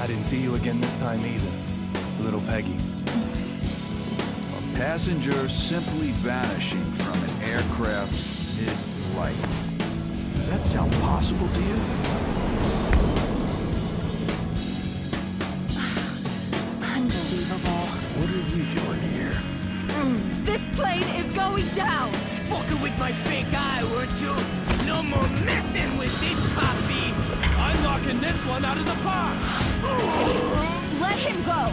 I didn't see you again this time either, little Peggy. A passenger simply vanishing from an aircraft mid-flight. Does that sound possible to you? Unbelievable. What are you doing here? This plane is going down! Fucking with my big eye, weren't you? No more messing with this puppy! I'm knocking this one out of the park! Let him go!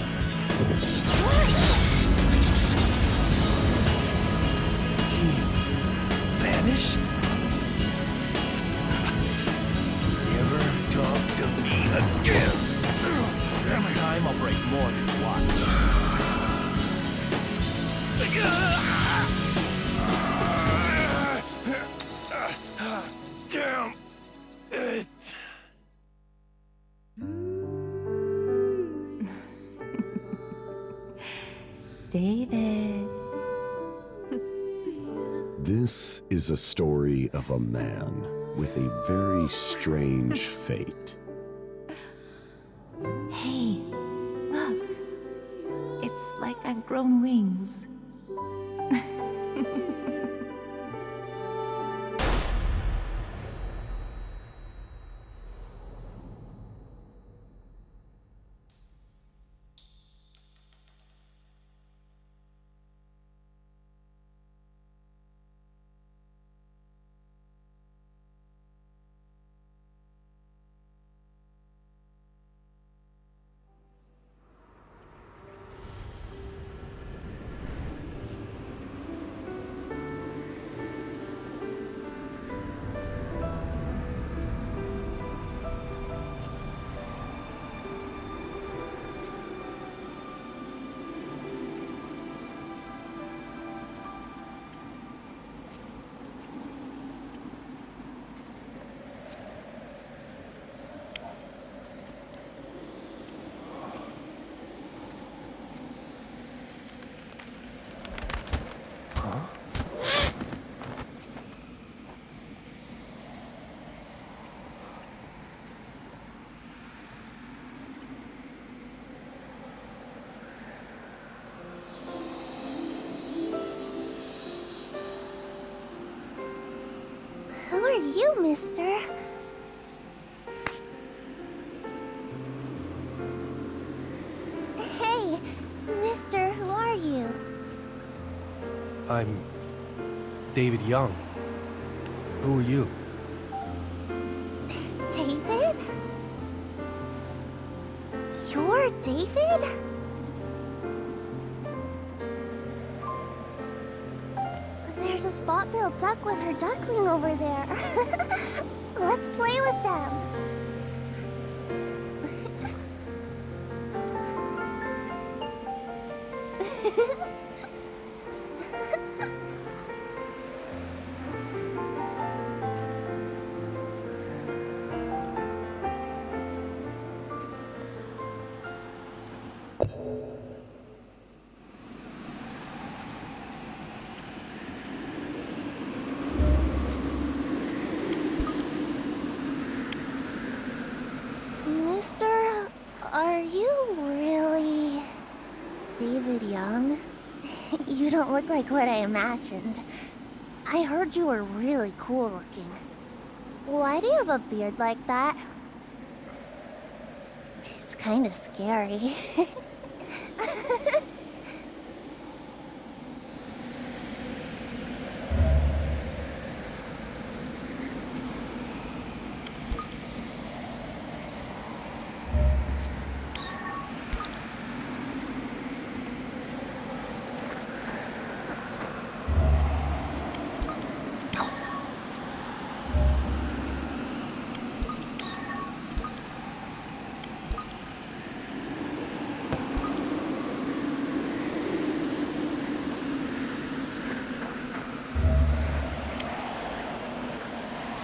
Vanish? Never talk to me again. Next time I'll break more than watch. Damn it. David. This is a story of a man with a very strange fate. Hey, look. It's like I've grown wings. Who are you, mister? Hey, mister, who are you? I'm David Young. Who are you? David? You're David? There's a spot-billed duck with her duckling over there. Let's play with them. Mister, are you really David Young? You don't look like what I imagined. I heard you were really cool looking. Why do you have a beard like that? It's kind of scary.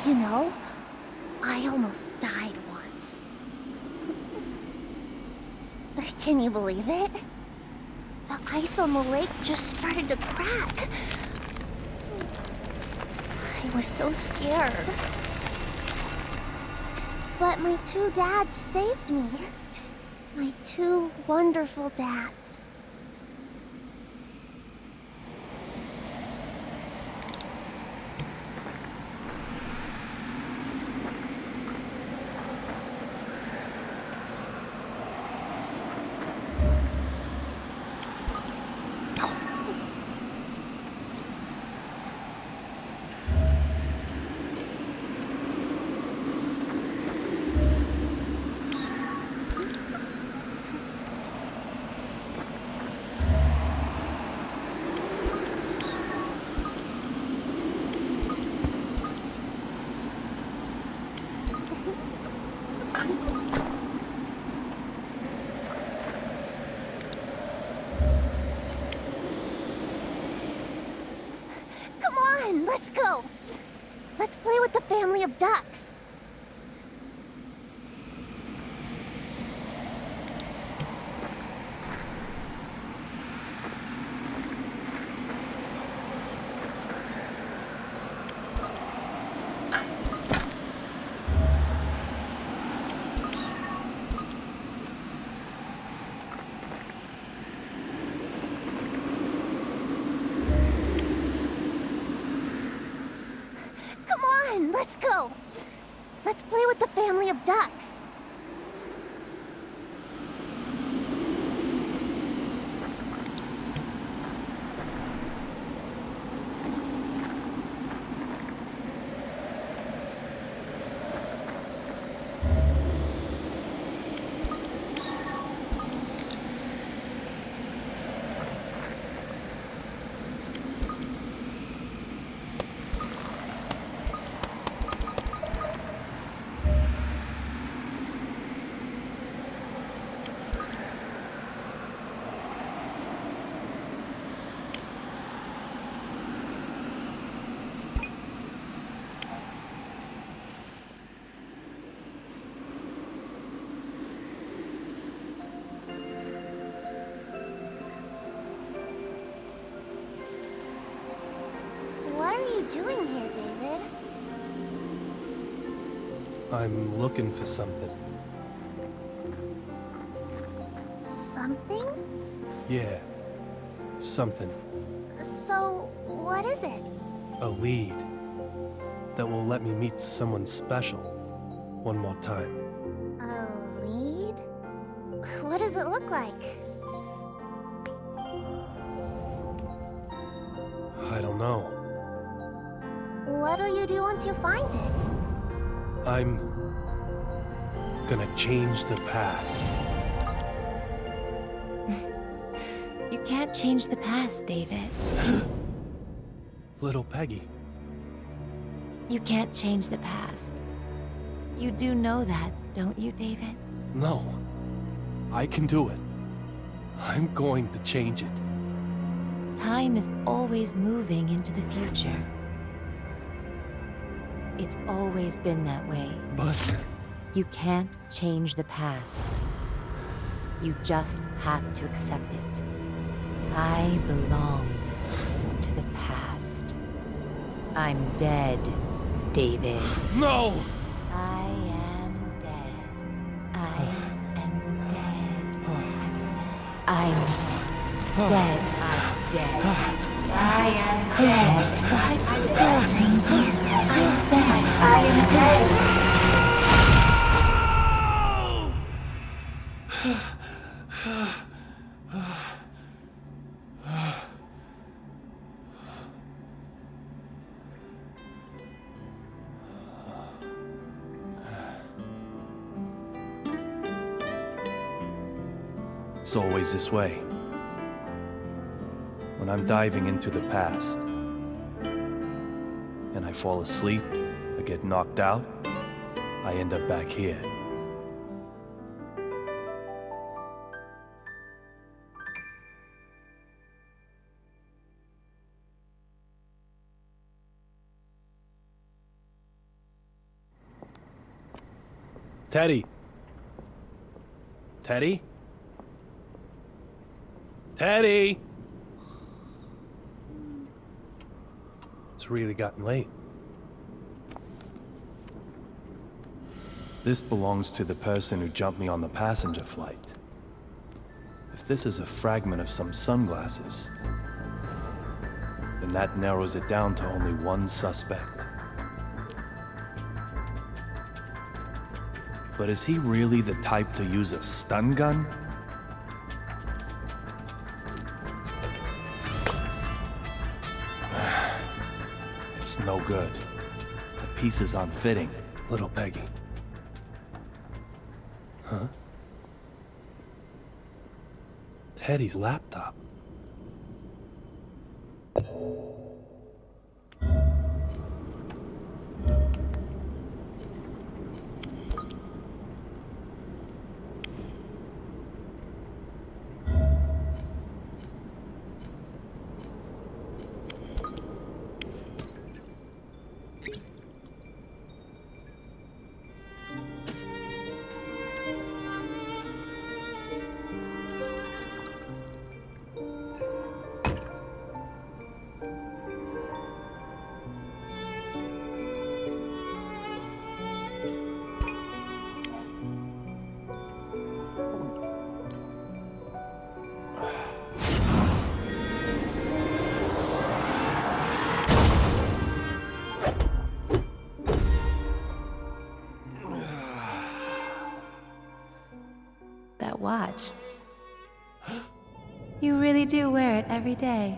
You know, I almost died once. Can you believe it? The ice on the lake just started to crack. I was so scared. But my two dads saved me. My two wonderful dads. Come on, let's go. Let's play with the family of ducks. Come on, let's go. Let's play with the family of ducks. What are you doing here, David? I'm looking for something. Something? Yeah, something. So, what is it? A lead that will let me meet someone special one more time. A lead? What does it look like? I don't know. What'll you do once you find it? I'm gonna change the past. You can't change the past, David. Little Peggy. You can't change the past. You do know that, don't you, David? No. I can do it. I'm going to change it. Time is always moving into the future. It's always been that way. But You can't change the past. You just have to accept it. I belong to the past. I'm dead, David. no! I am dead. I am dead. I'm dead. I'm dead. I am dead. I'm dead. I'm dead. I am dead. It's always this way. When I'm diving into the past, and I fall asleep, I get knocked out, I end up back here. Teddy! Teddy? Teddy! It's really gotten late. This belongs to the person who jumped me on the passenger flight. this is a fragment of some sunglasses, then that narrows it down to only one suspect. But is he really the type to use a stun gun? It's no good. The piece is unfitting. Little Peggy. Huh? Teddy's laptop. That watch. You really do wear it every day.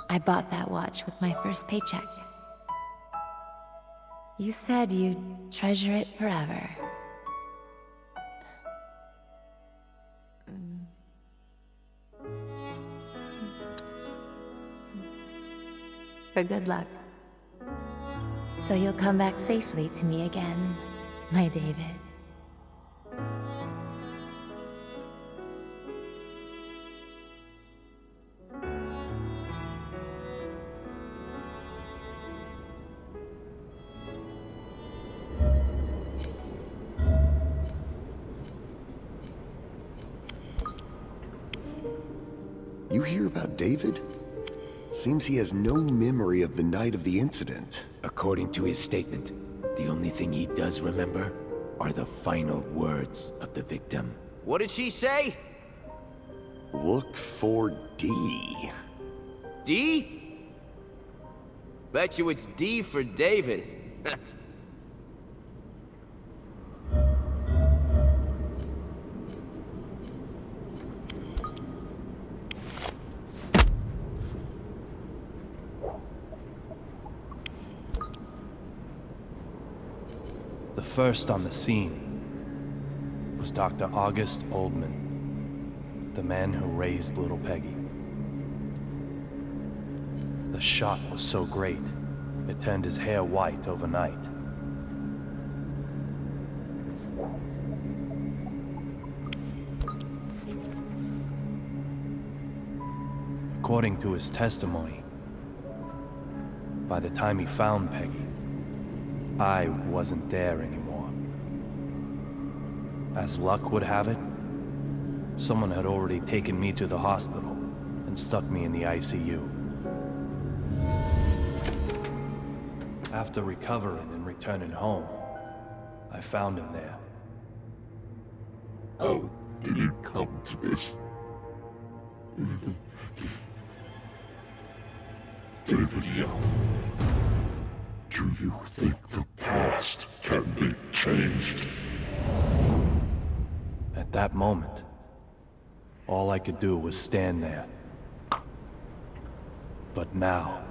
I bought that watch with my first paycheck. You said you'd treasure it forever. For good luck. So you'll come back safely to me again, my David. You hear about David? Seems he has no memory of the night of the incident. According to his statement, the only thing he does remember are the final words of the victim. What did she say? Look for D. D? Bet you it's D for David. The first on the scene was Dr. August Oldman, the man who raised little Peggy. The shot was so great, it turned his hair white overnight. According to his testimony, by the time he found Peggy, I wasn't there anymore. As luck would have it, someone had already taken me to the hospital and stuck me in the ICU. After recovering and returning home, I found him there. How did it come to this? David Young, do you think the past can be changed? At that moment, all I could do was stand there. But now,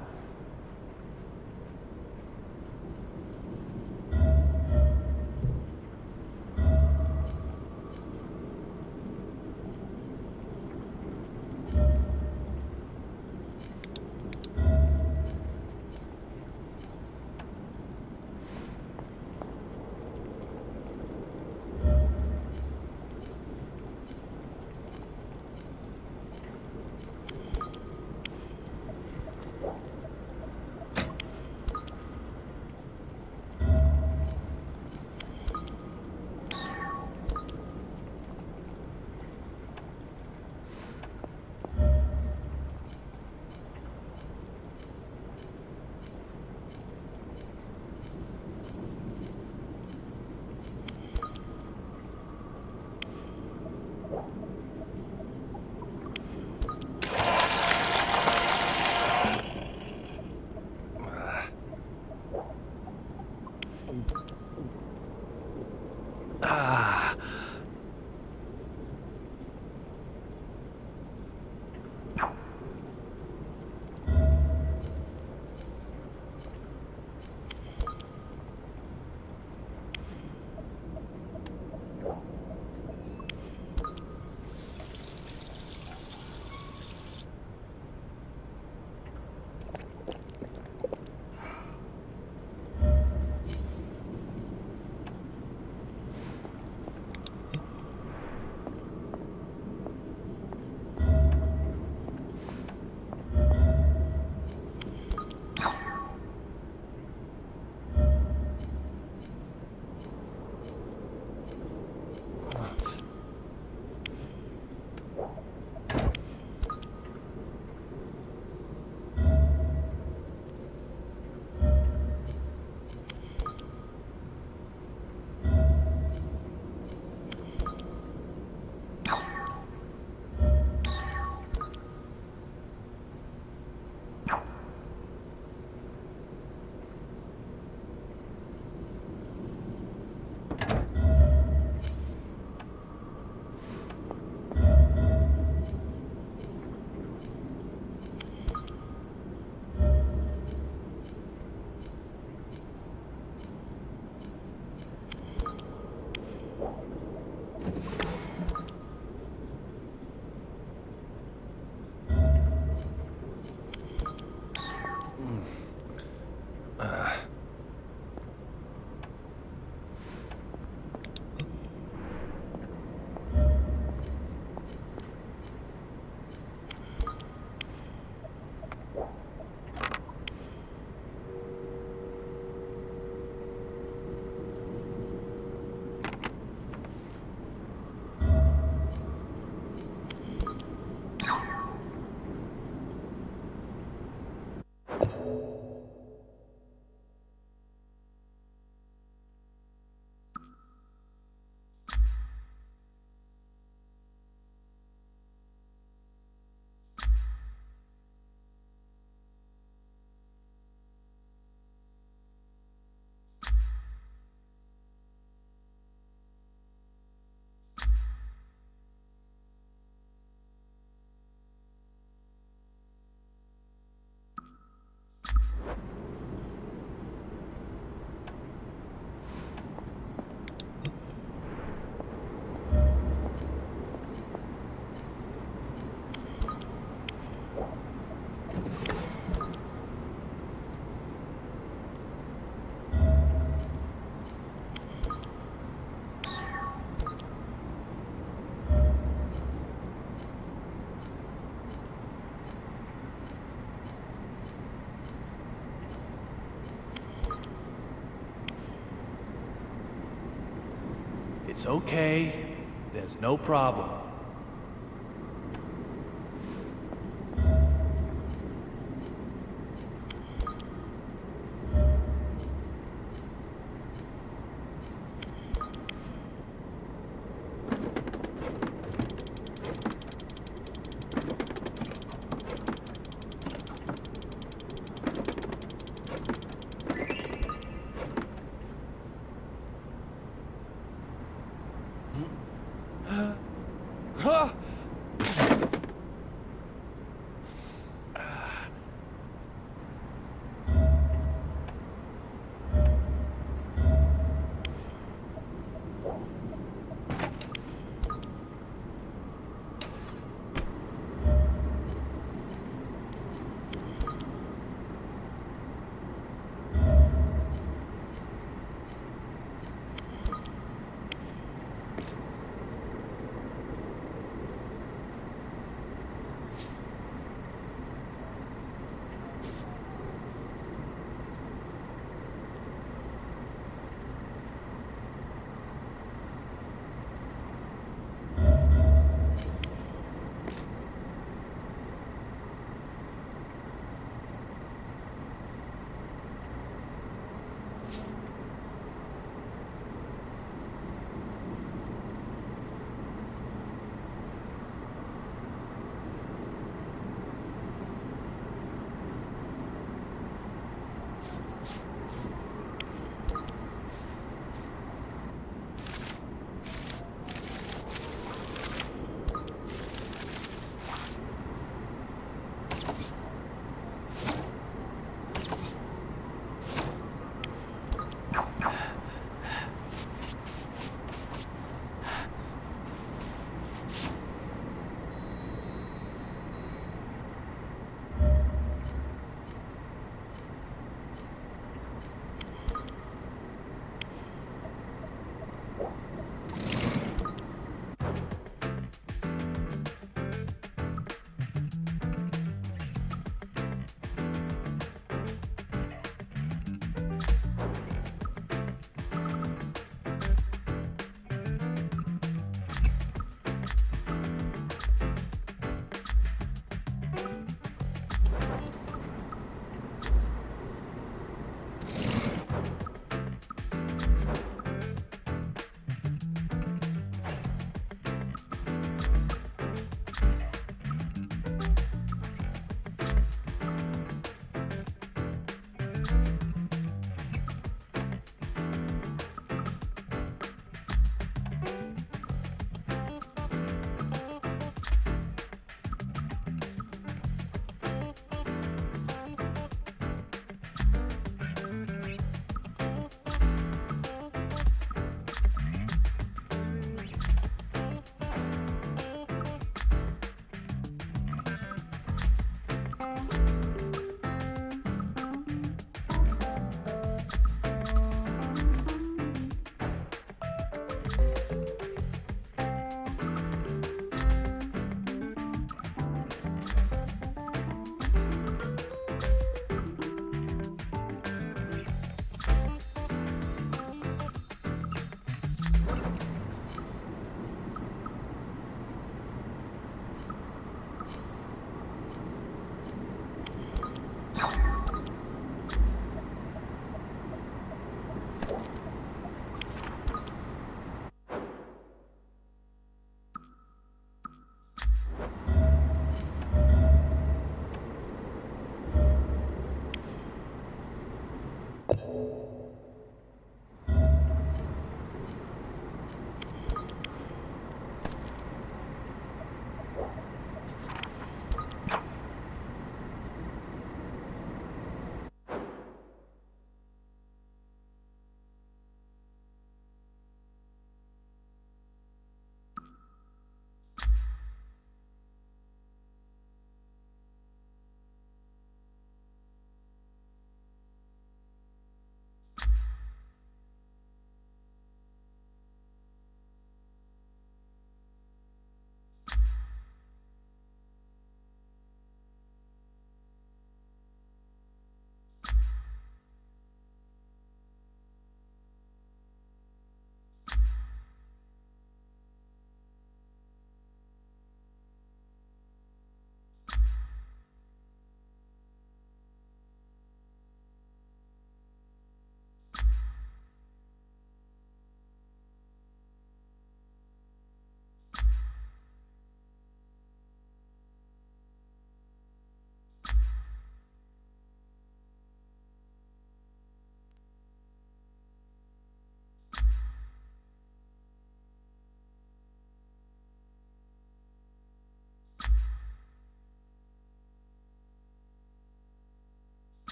It's okay. There's no problem.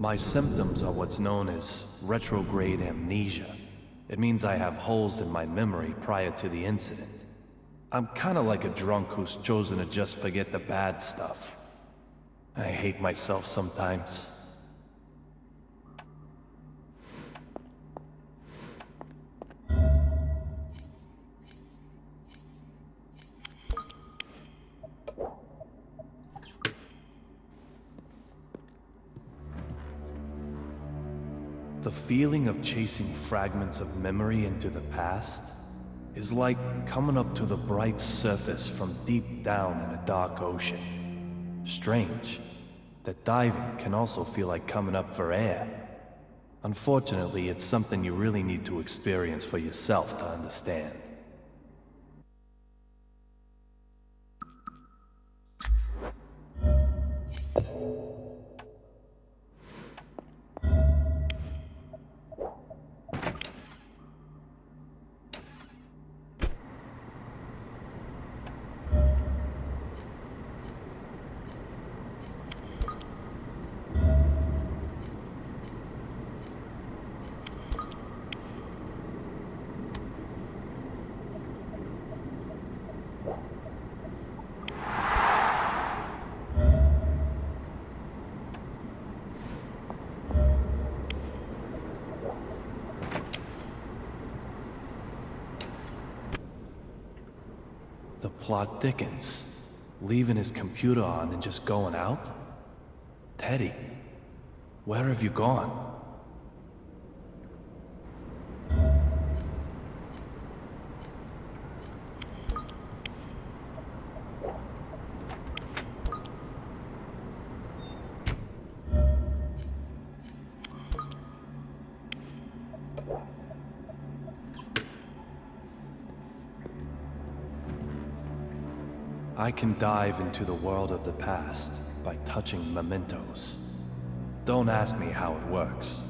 My symptoms are what's known as retrograde amnesia. It means I have holes in my memory prior to the incident. I'm kinda like a drunk who's chosen to just forget the bad stuff. I hate myself sometimes. The feeling of chasing fragments of memory into the past is like coming up to the bright surface from deep down in a dark ocean. Strange that diving can also feel like coming up for air. Unfortunately, it's something you really need to experience for yourself to understand. The plot thickens, leaving his computer on and just going out? Teddy, where have you gone? I can dive into the world of the past by touching mementos. Don't ask me how it works,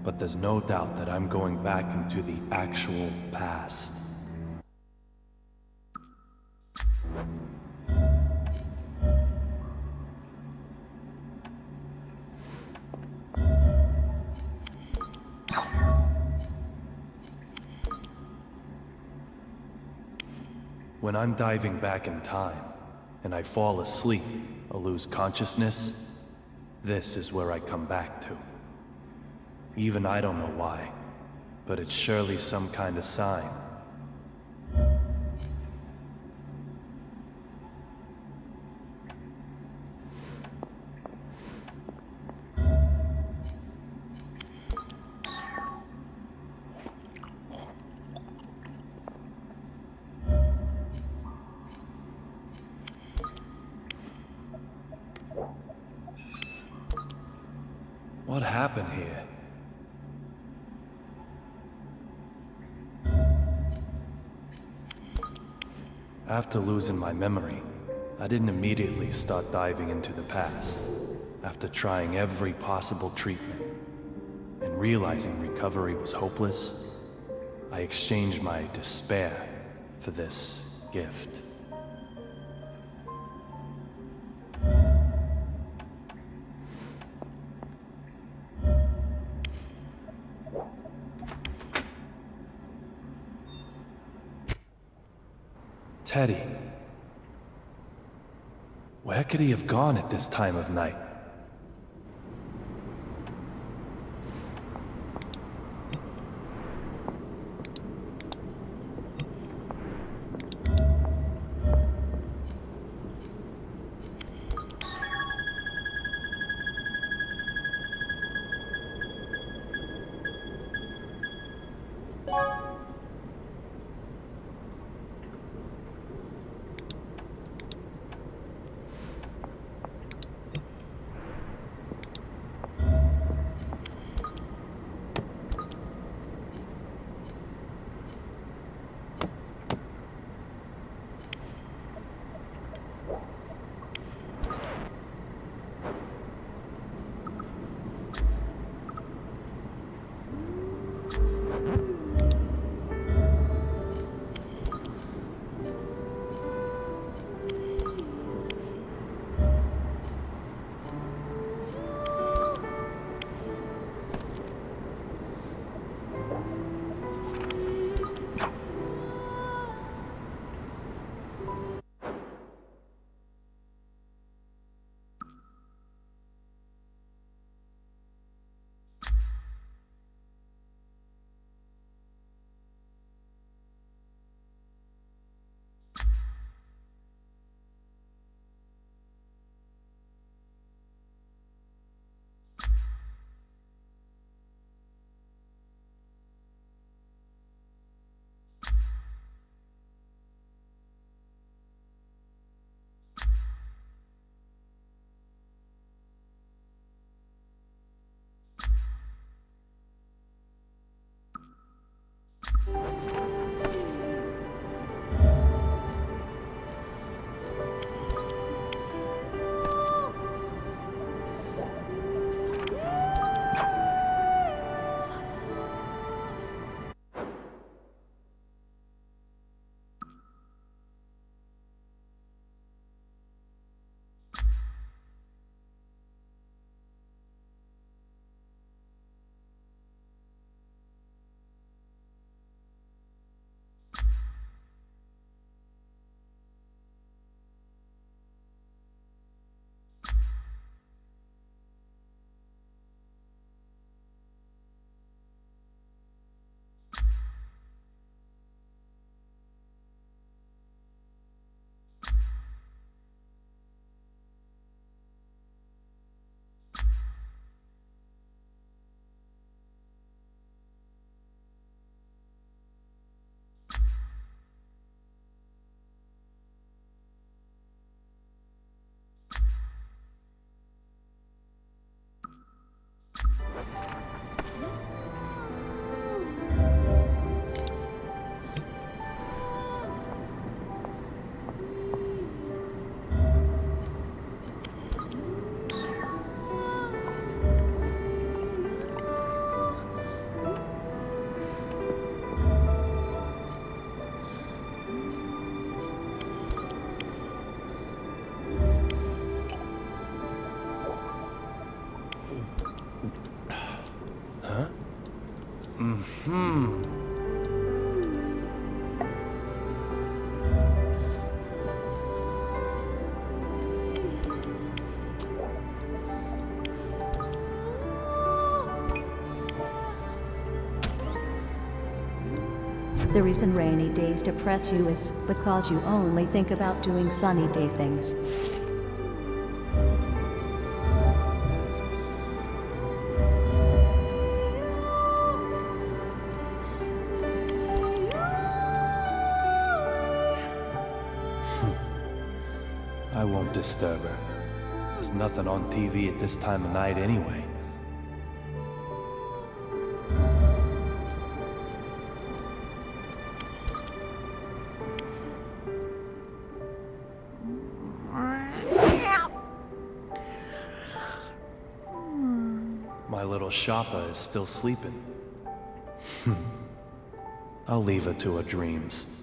but there's no doubt that I'm going back into the actual past. When I'm diving back in time, and I fall asleep or lose consciousness, this is where I come back to. Even I don't know why, but it's surely some kind of sign. What happened here? After losing my memory, I didn't immediately start diving into the past. After trying every possible treatment and realizing recovery was hopeless, I exchanged my despair for this gift. Teddy. Where could he have gone at this time of night? The reason rainy days depress you is because you only think about doing sunny day things. I won't disturb her. There's nothing on TV at this time of night anyway. My little Shoppa is still sleeping. I'll leave her to her dreams.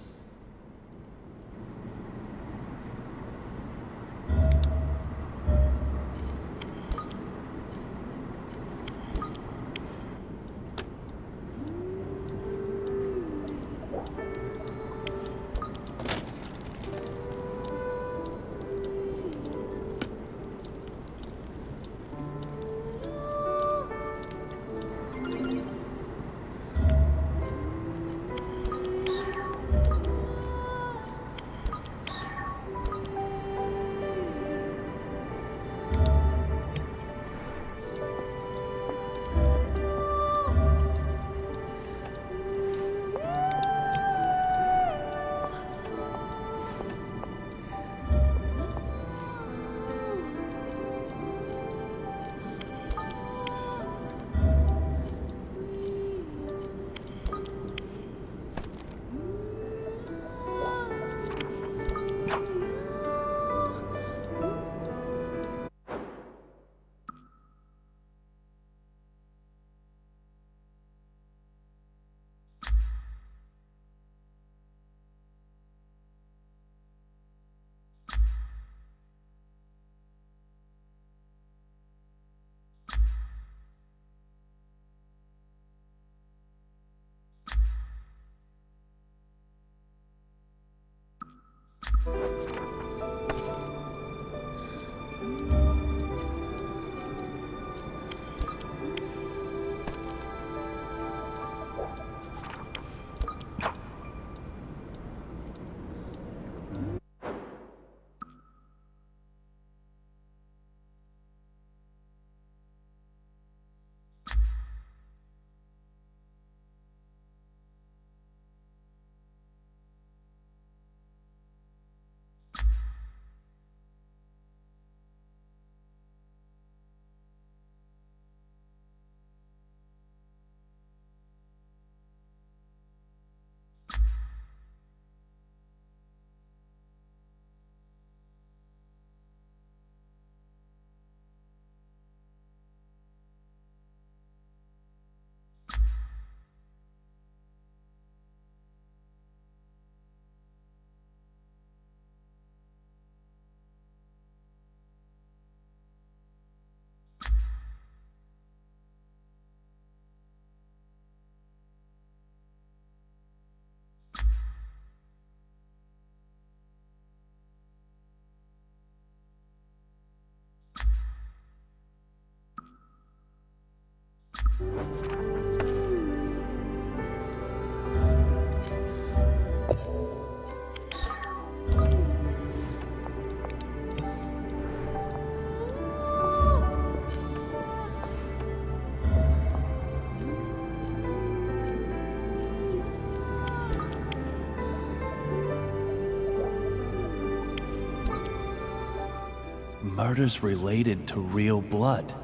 Murders related to real blood.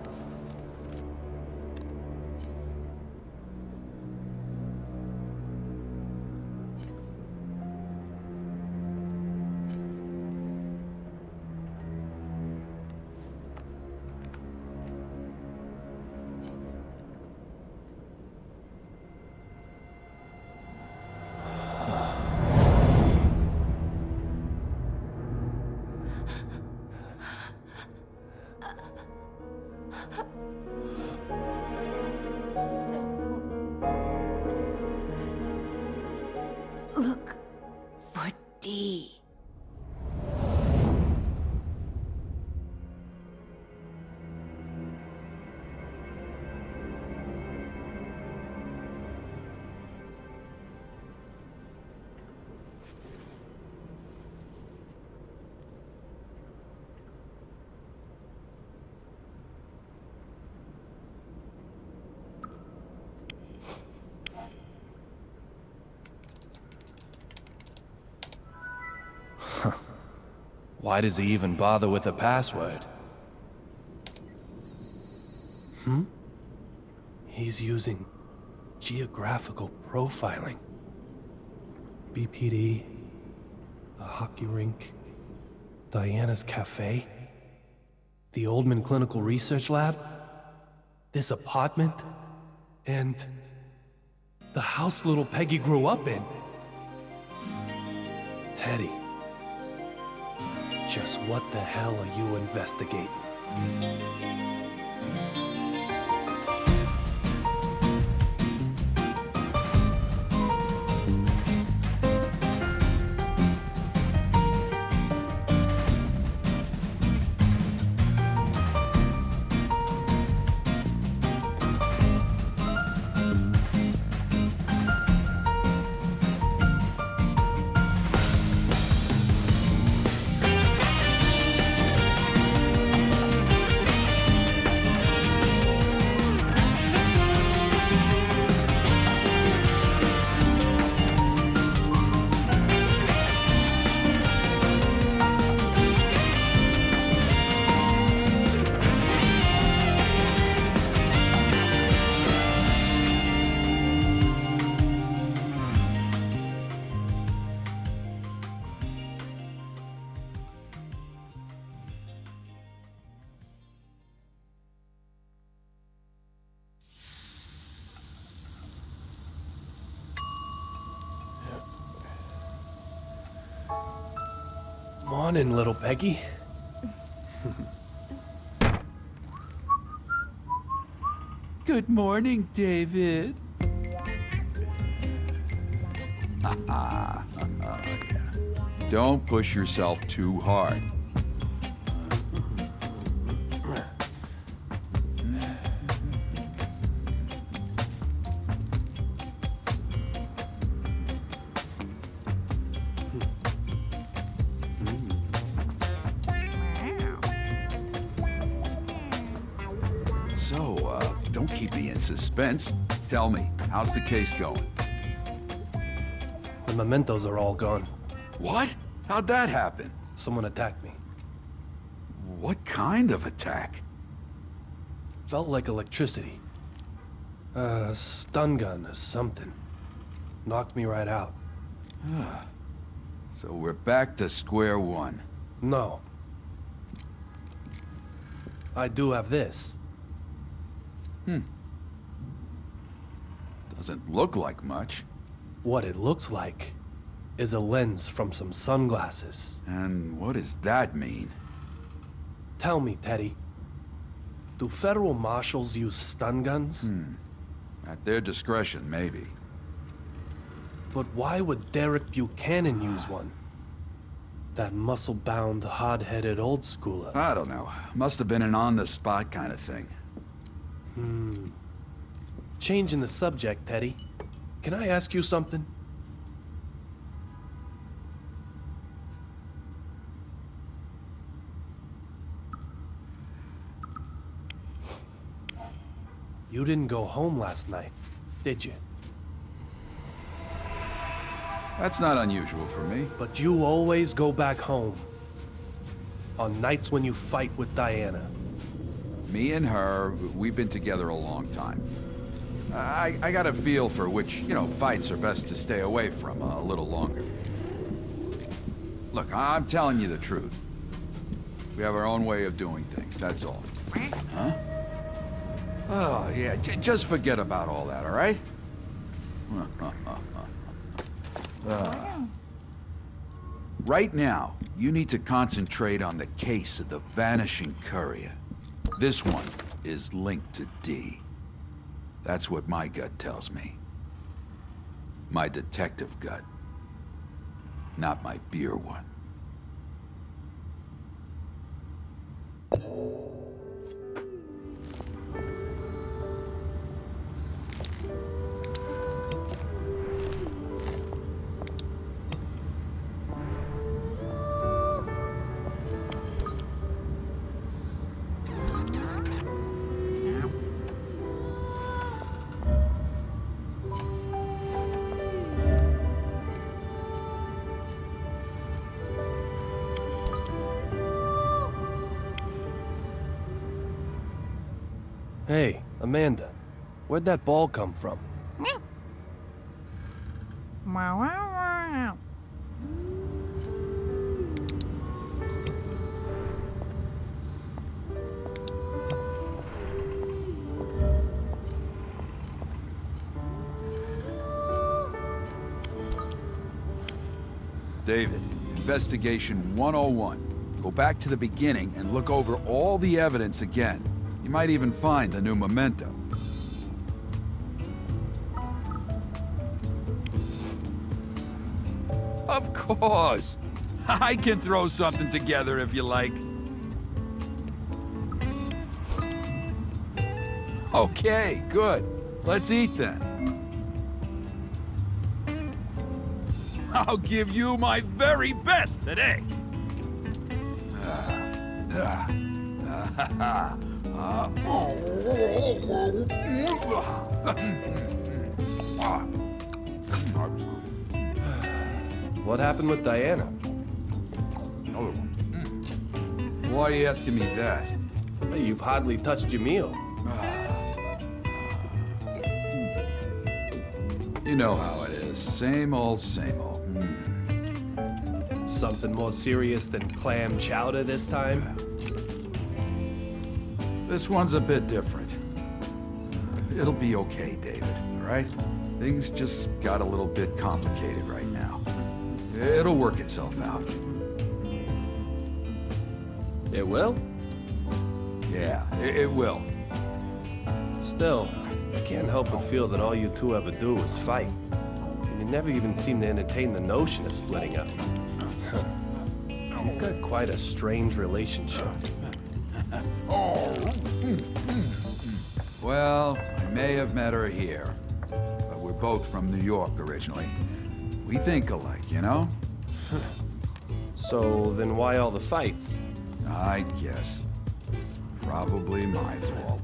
Look for D. Why does he even bother with a password? He's using geographical profiling. BPD, the hockey rink, Diana's cafe, the Oldman Clinical Research Lab, this apartment, and the house little Peggy grew up in. Teddy, just what the hell are you investigating? Morning, little Peggy. Good morning, David. Yeah. Don't push yourself too hard. So, don't keep me in suspense. Tell me, how's the case going? The mementos are all gone. What? How'd that happen? Someone attacked me. What kind of attack? Felt like electricity. A stun gun or something. Knocked me right out. So we're back to square one. No. I do have this. Doesn't look like much. What it looks like is a lens from some sunglasses. And what does that mean? Tell me, Teddy. Do federal marshals use stun guns? At their discretion, maybe. But why would Derek Buchanan use one? That muscle-bound, hard-headed old schooler. I don't know. Must have been an on-the-spot kind of thing. Changing the subject, Teddy. Can I ask you something? You didn't go home last night, did you? That's not unusual for me. But you always go back home. On nights when you fight with Diana. Me and her, we've been together a long time. I got a feel for which, fights are best to stay away from a little longer. Look, I'm telling you the truth. We have our own way of doing things, that's all. Huh? Oh, yeah, just forget about all that, all right? Right now, you need to concentrate on the case of the vanishing courier. This one is linked to D. That's what my gut tells me. My detective gut. Not my beer one. Hey, Amanda. Where'd that ball come from? David, Investigation 101. Go back to the beginning and look over all the evidence again. You might even find the new memento. Of course! I can throw something together if you like. Okay, good. Let's eat then. I'll give you my very best today. What happened with Diana? Why are you asking me that? Hey, you've hardly touched your meal. You know how it is. Same old, same old. Something more serious than clam chowder this time? This one's a bit different. It'll be okay, David, all right? Things just got a little bit complicated right now. It'll work itself out. It will? Yeah, it will. Still, I can't help but feel that all you two ever do is fight. And you never even seem to entertain the notion of splitting up. You've got quite a strange relationship. Well, I may have met her here, but we're both from New York originally. We think alike, you know? So then why all the fights? I guess. It's probably my fault.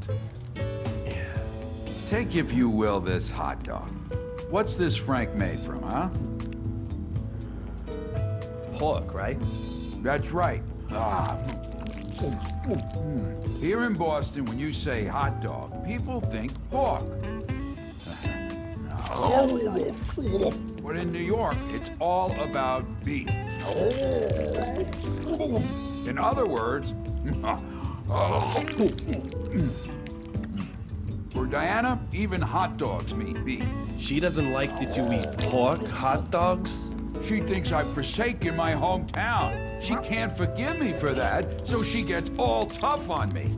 Take, if you will, this hot dog. What's this Frank made from, huh? Pork, right? That's right. Here in Boston, when you say hot dog, people think pork. But in New York, it's all about beef. In other words, for Diana, even hot dogs mean beef. She doesn't like that you eat pork hot dogs? She thinks I've forsaken my hometown. She can't forgive me for that, so she gets all tough on me.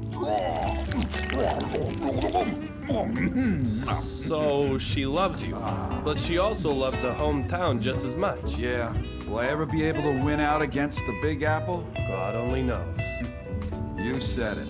So she loves you, but she also loves her hometown just as much. Yeah. Will I ever be able to win out against the Big Apple? God only knows. You said it.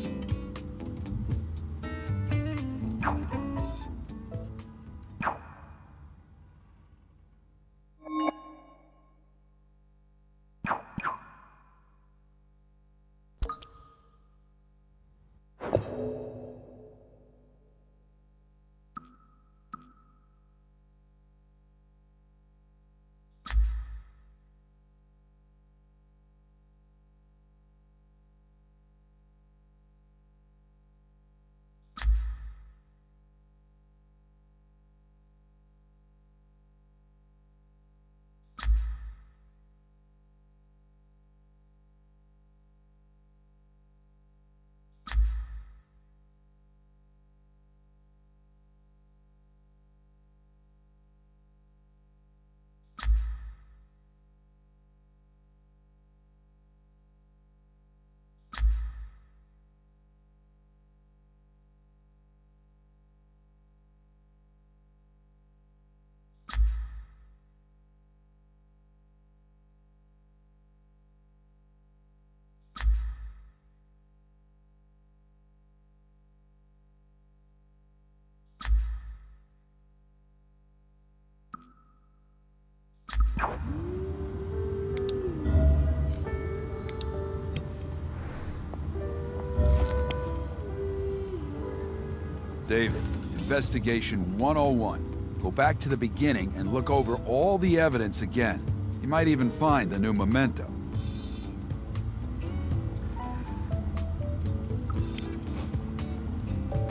David, Investigation 101. Go back to the beginning and look over all the evidence again. You might even find the new memento.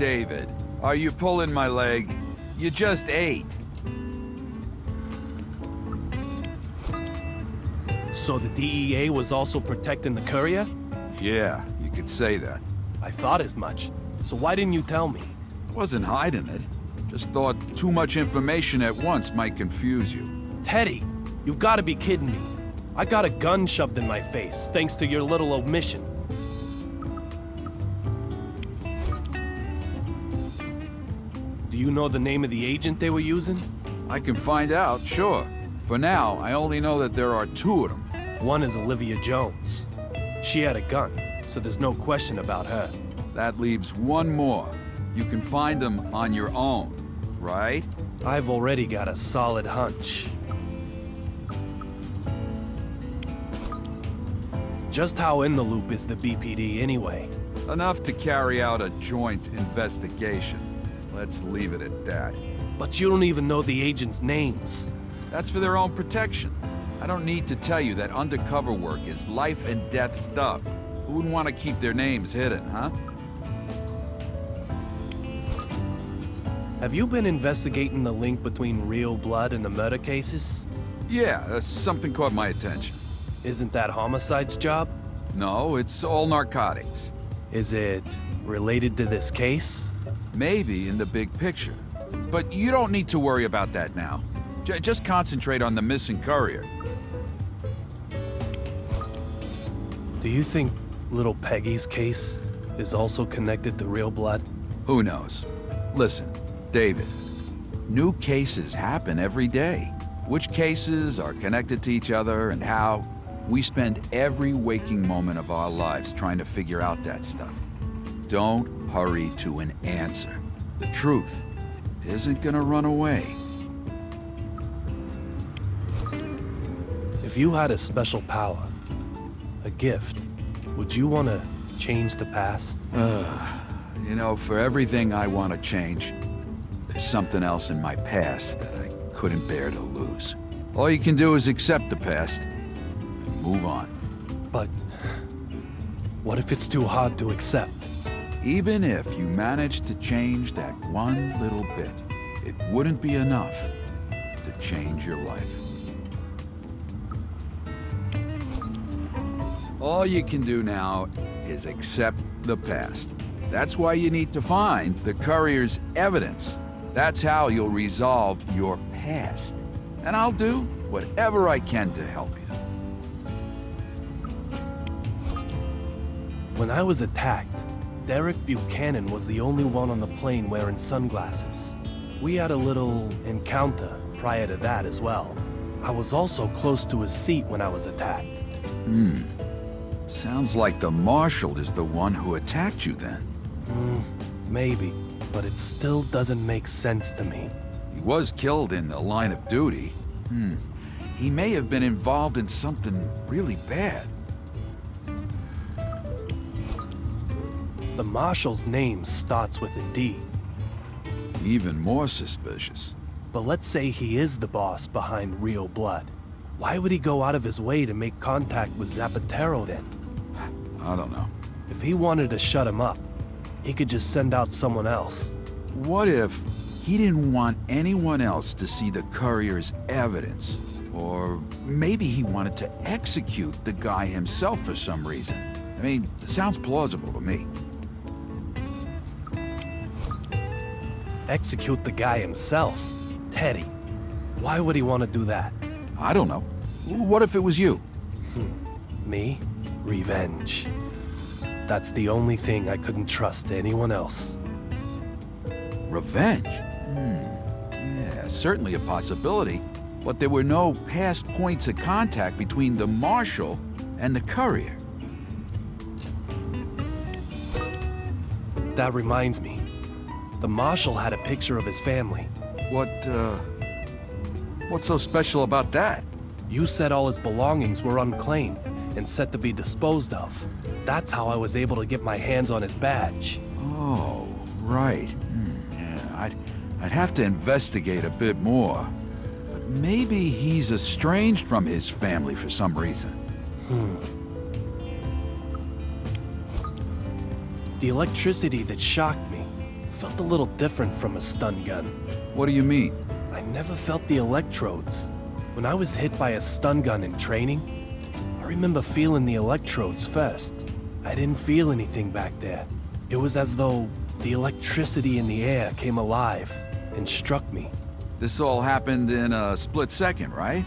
David, are you pulling my leg? You just ate. So the DEA was also protecting the courier? Yeah, you could say that. I thought as much. So why didn't you tell me? I wasn't hiding it. Just thought too much information at once might confuse you. Teddy, you've got to be kidding me. I got a gun shoved in my face, thanks to your little omission. Do you know the name of the agent they were using? I can find out, sure. For now, I only know that there are 2 of them. One is Olivia Jones. She had a gun, so there's no question about her. That leaves 1 more. You can find them on your own, right? I've already got a solid hunch. Just how in the loop is the BPD anyway? Enough to carry out a joint investigation. Let's leave it at that. But you don't even know the agents' names. That's for their own protection. I don't need to tell you that undercover work is life and death stuff. Who wouldn't want to keep their names hidden, huh? Have you been investigating the link between Real Blood and the murder cases? Yeah, something caught my attention. Isn't that Homicide's job? No, it's all narcotics. Is it related to this case? Maybe in the big picture. But you don't need to worry about that now. Just concentrate on the missing courier. Do you think little Peggy's case is also connected to Real Blood? Who knows? Listen, David, new cases happen every day. Which cases are connected to each other and how? We spend every waking moment of our lives trying to figure out that stuff. Don't hurry to an answer. The truth isn't gonna run away. If you had a special power, a gift, would you want to change the past? You know, for everything I want to change, there's something else in my past that I couldn't bear to lose. All you can do is accept the past and move on. But what if it's too hard to accept? Even if you managed to change that one little bit, it wouldn't be enough to change your life. All you can do now is accept the past. That's why you need to find the courier's evidence. That's how you'll resolve your past. And I'll do whatever I can to help you. When I was attacked, Derek Buchanan was the only one on the plane wearing sunglasses. We had a little encounter prior to that as well. I was also close to his seat when I was attacked. Sounds like the Marshal is the one who attacked you then. Maybe, but it still doesn't make sense to me. He was killed in the line of duty. He may have been involved in something really bad. The Marshal's name starts with a D. Even more suspicious. But let's say he is the boss behind Real Blood. Why would he go out of his way to make contact with Zapatero then? I don't know. If he wanted to shut him up, he could just send out someone else. What if he didn't want anyone else to see the courier's evidence? Or maybe he wanted to execute the guy himself for some reason. I mean, it sounds plausible to me. Execute the guy himself? Teddy. Why would he want to do that? I don't know. What if it was you? Me? Revenge. That's the only thing I couldn't trust anyone else. Revenge? Yeah, certainly a possibility. But there were no past points of contact between the Marshal and the courier. That reminds me. The Marshal had a picture of his family. What's so special about that? You said all his belongings were unclaimed and set to be disposed of. That's how I was able to get my hands on his badge. Oh, right. Yeah, I'd have to investigate a bit more. But maybe he's estranged from his family for some reason. The electricity that shocked me felt a little different from a stun gun. What do you mean? I never felt the electrodes. When I was hit by a stun gun in training, I remember feeling the electrodes first. I didn't feel anything back there. It was as though the electricity in the air came alive and struck me. This all happened in a split second, right?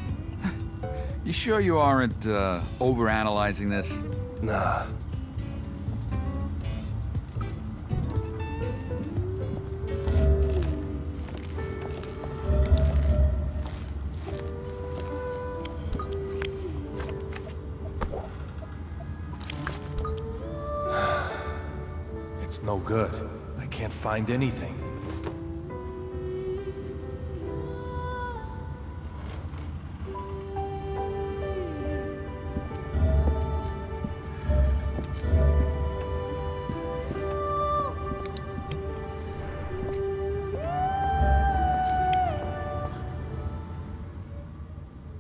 You sure you aren't, overanalyzing this? Nah. It's no good. I can't find anything.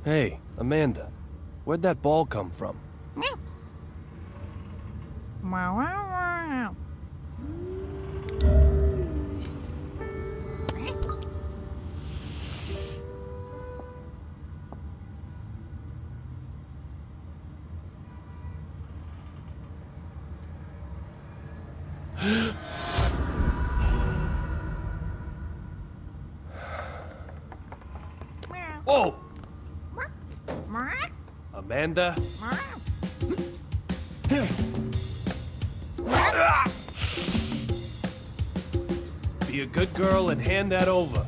Hey, Amanda, where'd that ball come from? Oh! Amanda? Be a good girl and hand that over.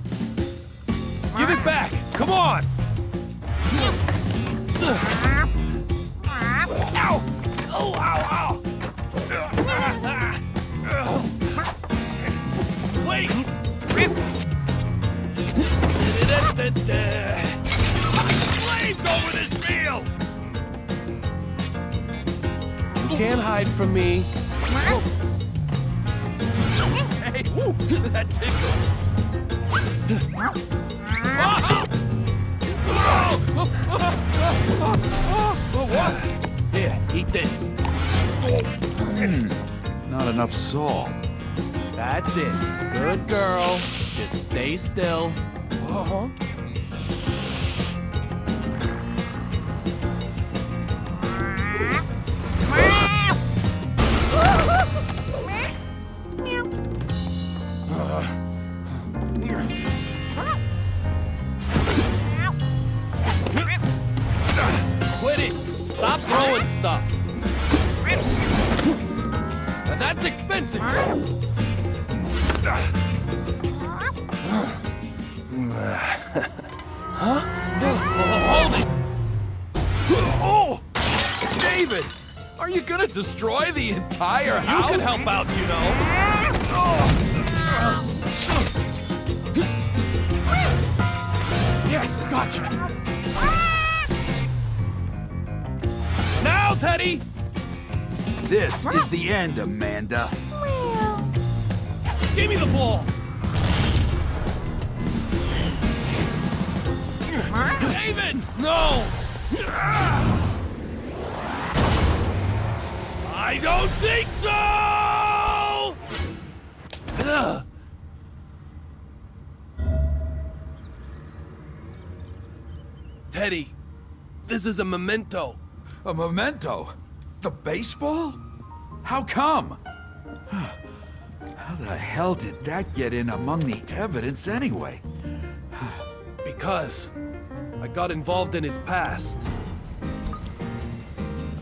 Give it back! Come on! Ow! Oh, ow, ow! Wait! Flames over this field! You can't hide from me. Hey, woo, that tickled. What? Here, eat this. Not enough salt. That's it. Good girl. Just stay still. Uh-huh. Quit it! Stop throwing stuff! Now that's expensive! Huh? Hold it! Oh! David! Are you gonna destroy the entire house? You can help out, you know! Yes, gotcha! Now, Teddy! This is the end, Amanda. Give me the ball! David! No! I don't think so! Teddy, this is a memento. A memento? The baseball? How come? How the hell did that get in among the evidence anyway? Because I got involved in its past.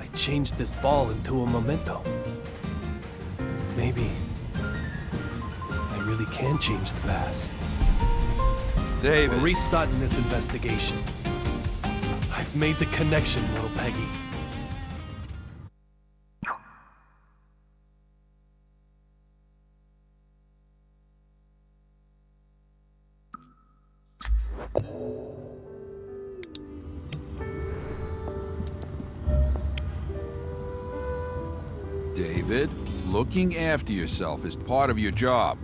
I changed this ball into a memento. Maybe I really can change the past. David. We're restarting this investigation. I've made the connection, little Peggy. David, looking after yourself is part of your job.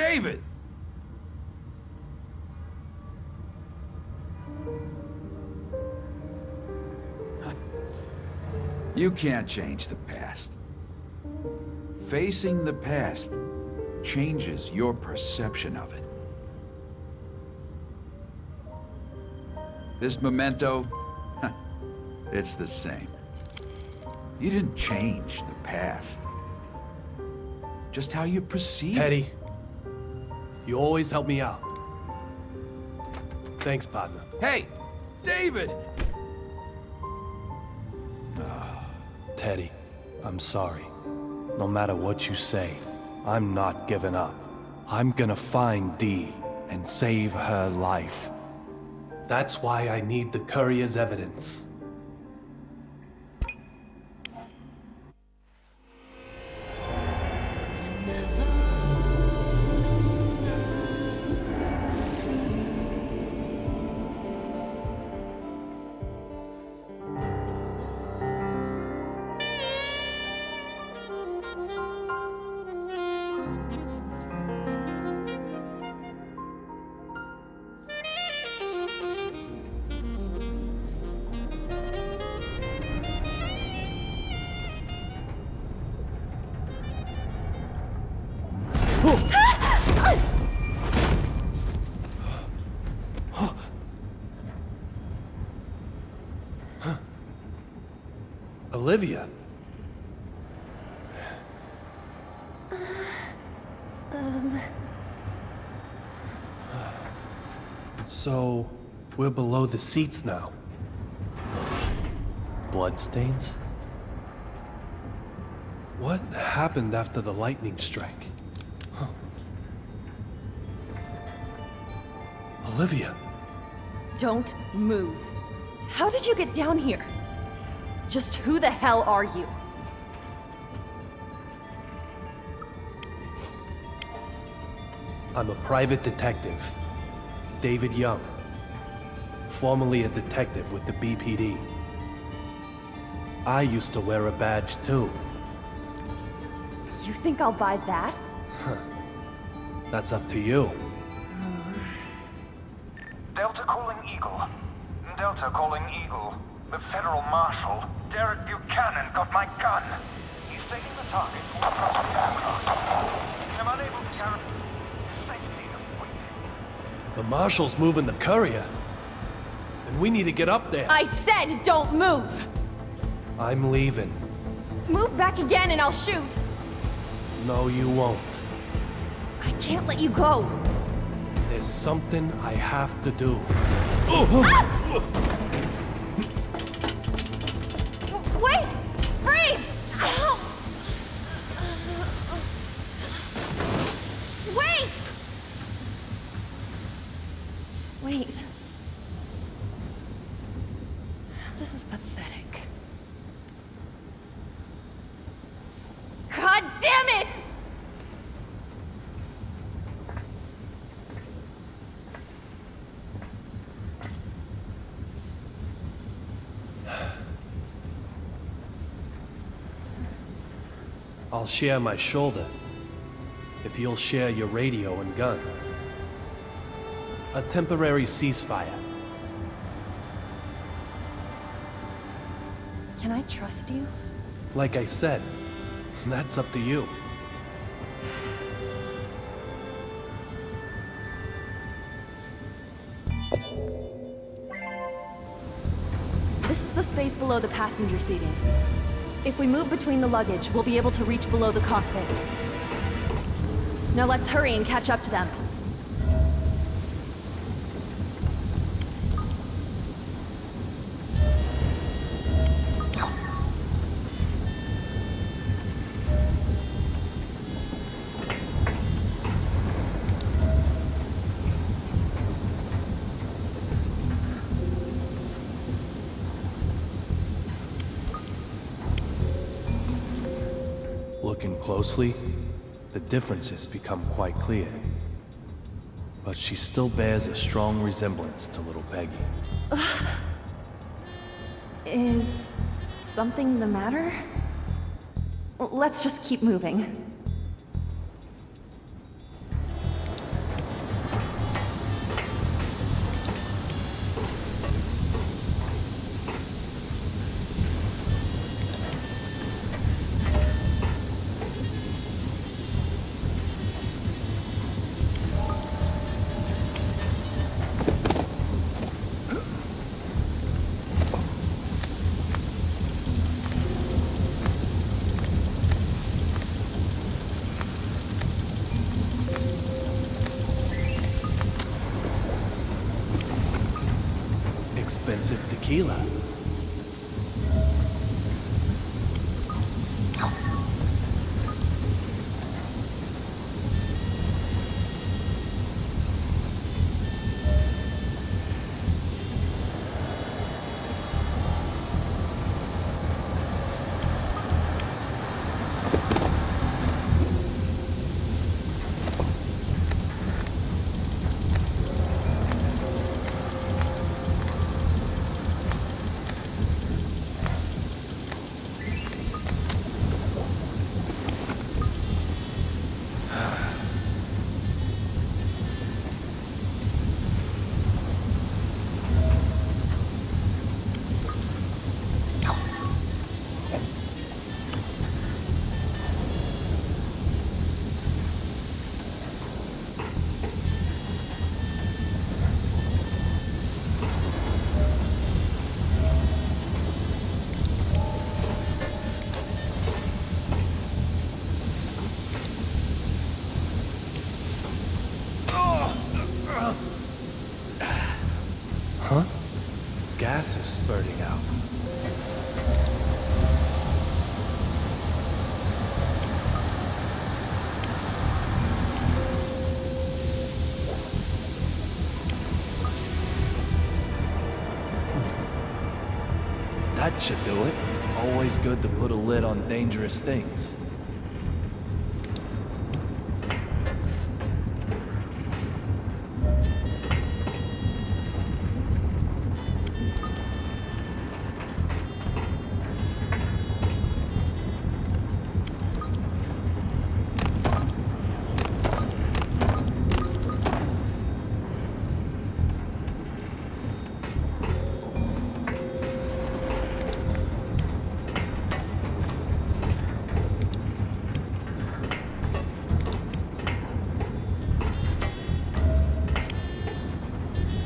David! You can't change the past. Facing the past changes your perception of it. This memento, it's the same. You didn't change the past. Just how you perceive it. Teddy, you always help me out. Thanks, partner. Hey, David! Teddy, I'm sorry. No matter what you say, I'm not giving up. I'm gonna find Dee and save her life. That's why I need the courier's evidence. Olivia. So, we're below the seats now. Bloodstains? What happened after the lightning strike? Huh. Olivia. Don't move. How did you get down here? Just who the hell are you? I'm a private detective, David Young, formerly a detective with the BPD. I used to wear a badge too. You think I'll buy that? That's up to you. Delta calling Eagle. Delta calling Eagle. The Federal Marshal, Derek Buchanan, got my gun. He's taking the target across the aircraft. I'm unable to guarantee safety of witness. The Marshal's moving the courier. And we need to get up there. I said don't move! I'm leaving. Move back again and I'll shoot! No, you won't. I can't let you go! There's something I have to do. Wait! Freeze! Ow! Wait! Wait. This is pathetic. God damn it! I'll share my shoulder, if you'll share your radio and gun. A temporary ceasefire. Can I trust you? Like I said, that's up to you. This is the space below the passenger seating. If we move between the luggage, we'll be able to reach below the cockpit. Now let's hurry and catch up to them. Looking closely, the differences become quite clear. But she still bears a strong resemblance to little Peggy. Is something the matter? Let's just keep moving. expensive tequila. Huh? Gas is spurting out. That should do it. Always good to put a lid on dangerous things.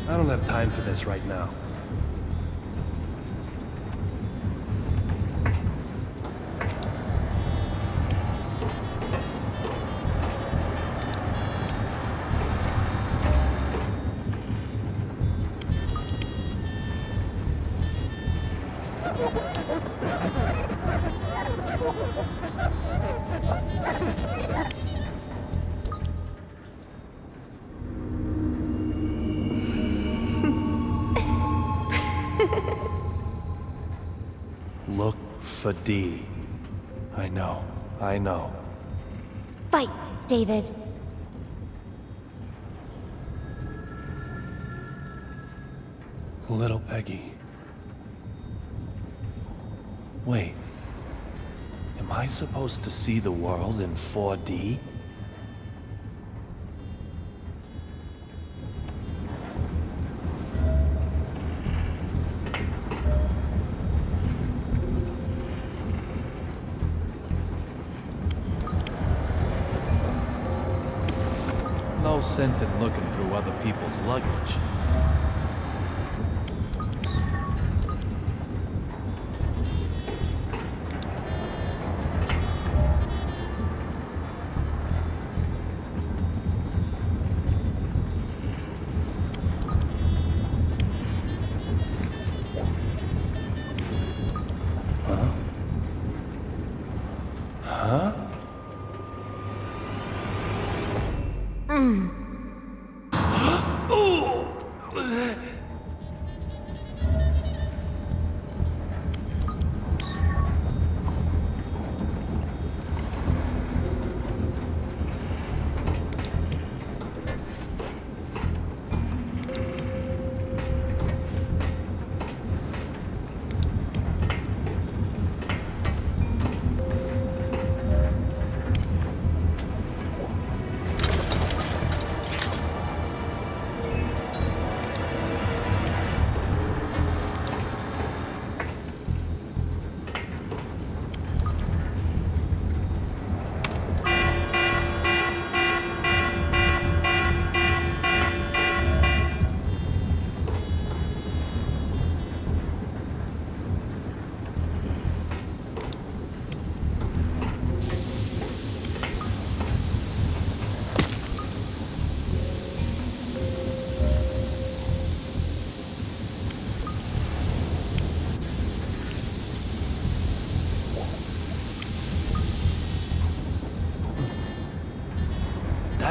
I don't have time for this right now. Look for D. I know. Fight, David. Little Peggy. Wait. Am I supposed to see the world in 4D? No sense in looking through other people's luggage. Huh?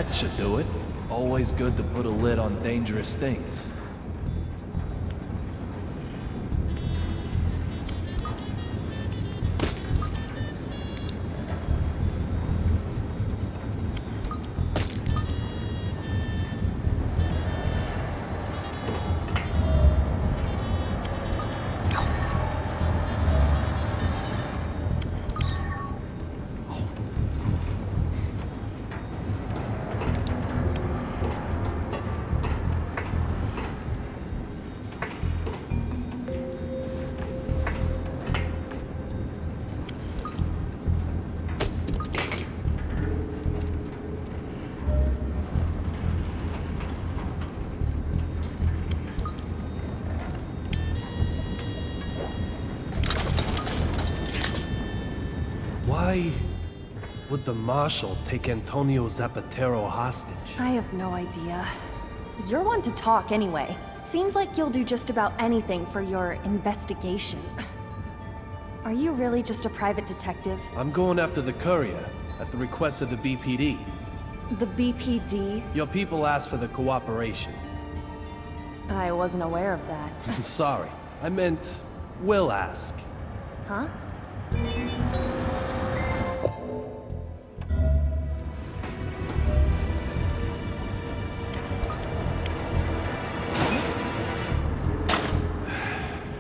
That should do it. Always good to put a lid on dangerous things. Why would the Marshal take Antonio Zapatero hostage? I have no idea. You're one to talk anyway. Seems like you'll do just about anything for your investigation. Are you really just a private detective? I'm going after the courier, at the request of the BPD. The BPD? Your people asked for the cooperation. I wasn't aware of that. I'm sorry. I meant, will ask. Huh?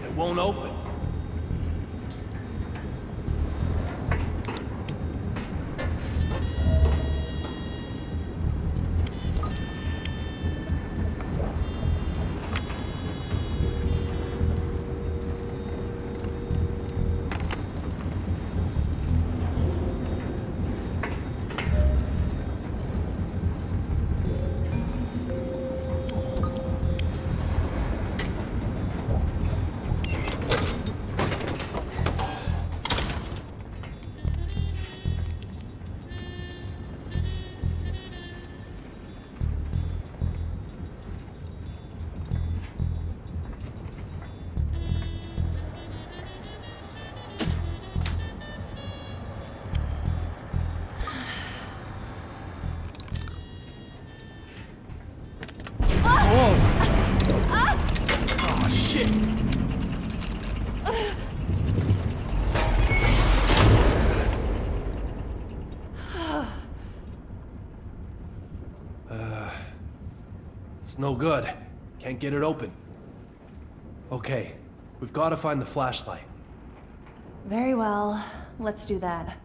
It won't open. Oh, shit! It's no good. Can't get it open. Okay, we've got to find the flashlight. Very well. Let's do that.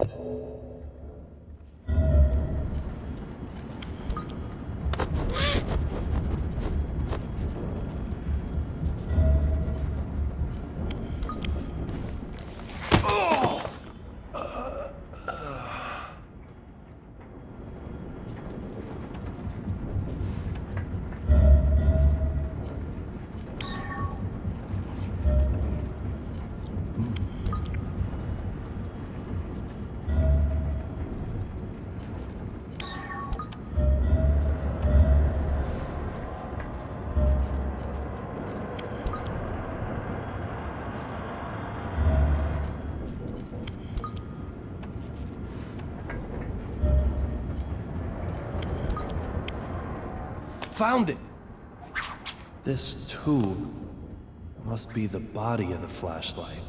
Found it! This tube must be the body of the flashlight.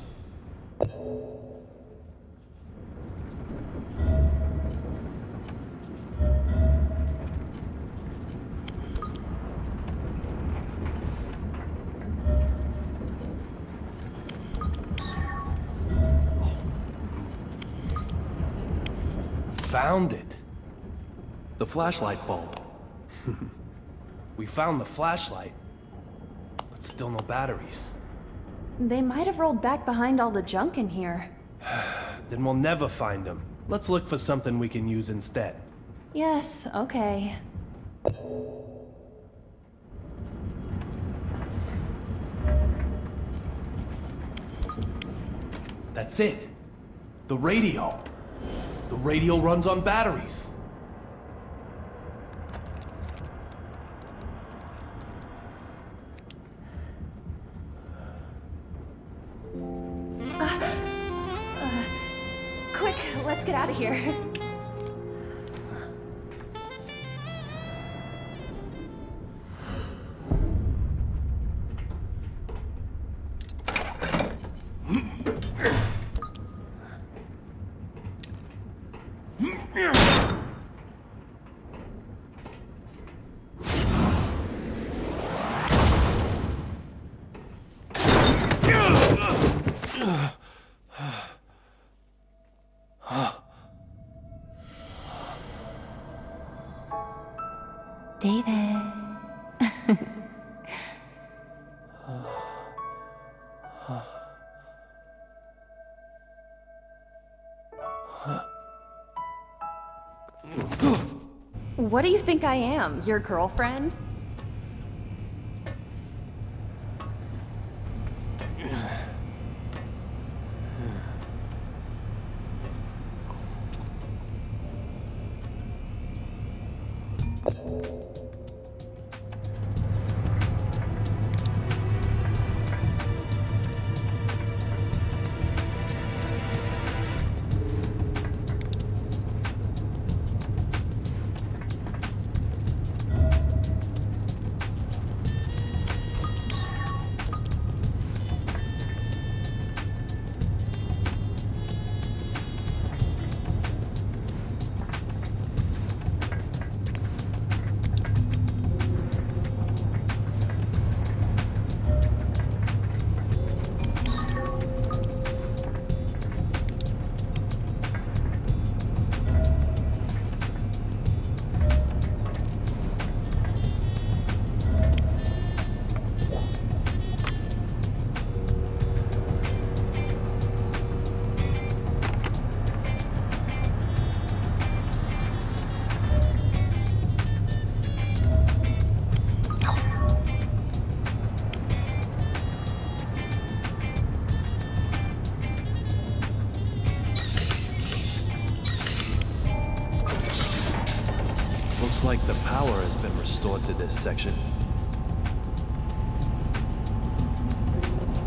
Found it! The flashlight bulb. We found the flashlight, but still no batteries. They might have rolled back behind all the junk in here. Then we'll never find them. Let's look for something we can use instead. Yes, okay. That's it. The radio. The radio runs on batteries. Quick, let's get out of here. What do you think I am, your girlfriend? Looks like the power has been restored to this section.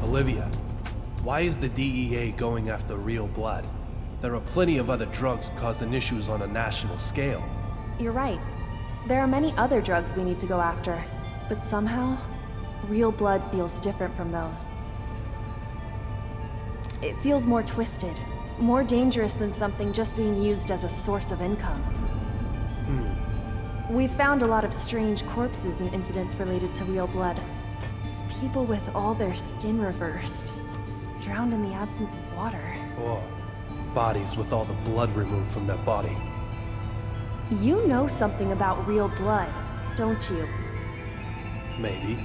Olivia, why is the DEA going after real blood? There are plenty of other drugs causing issues on a national scale. You're right. There are many other drugs we need to go after, but somehow, real blood feels different from those. It feels more twisted, more dangerous than something just being used as a source of income. We've found a lot of strange corpses and incidents related to real blood. People with all their skin reversed, drowned in the absence of water. Or bodies with all the blood removed from their body. You know something about real blood, don't you? Maybe.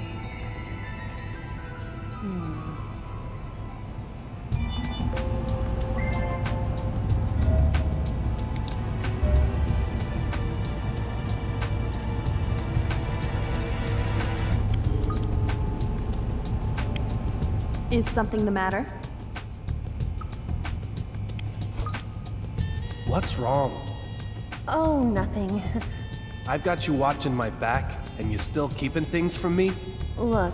Is something the matter? What's wrong? Oh, nothing. I've got you watching my back, and you're still keeping things from me? Look,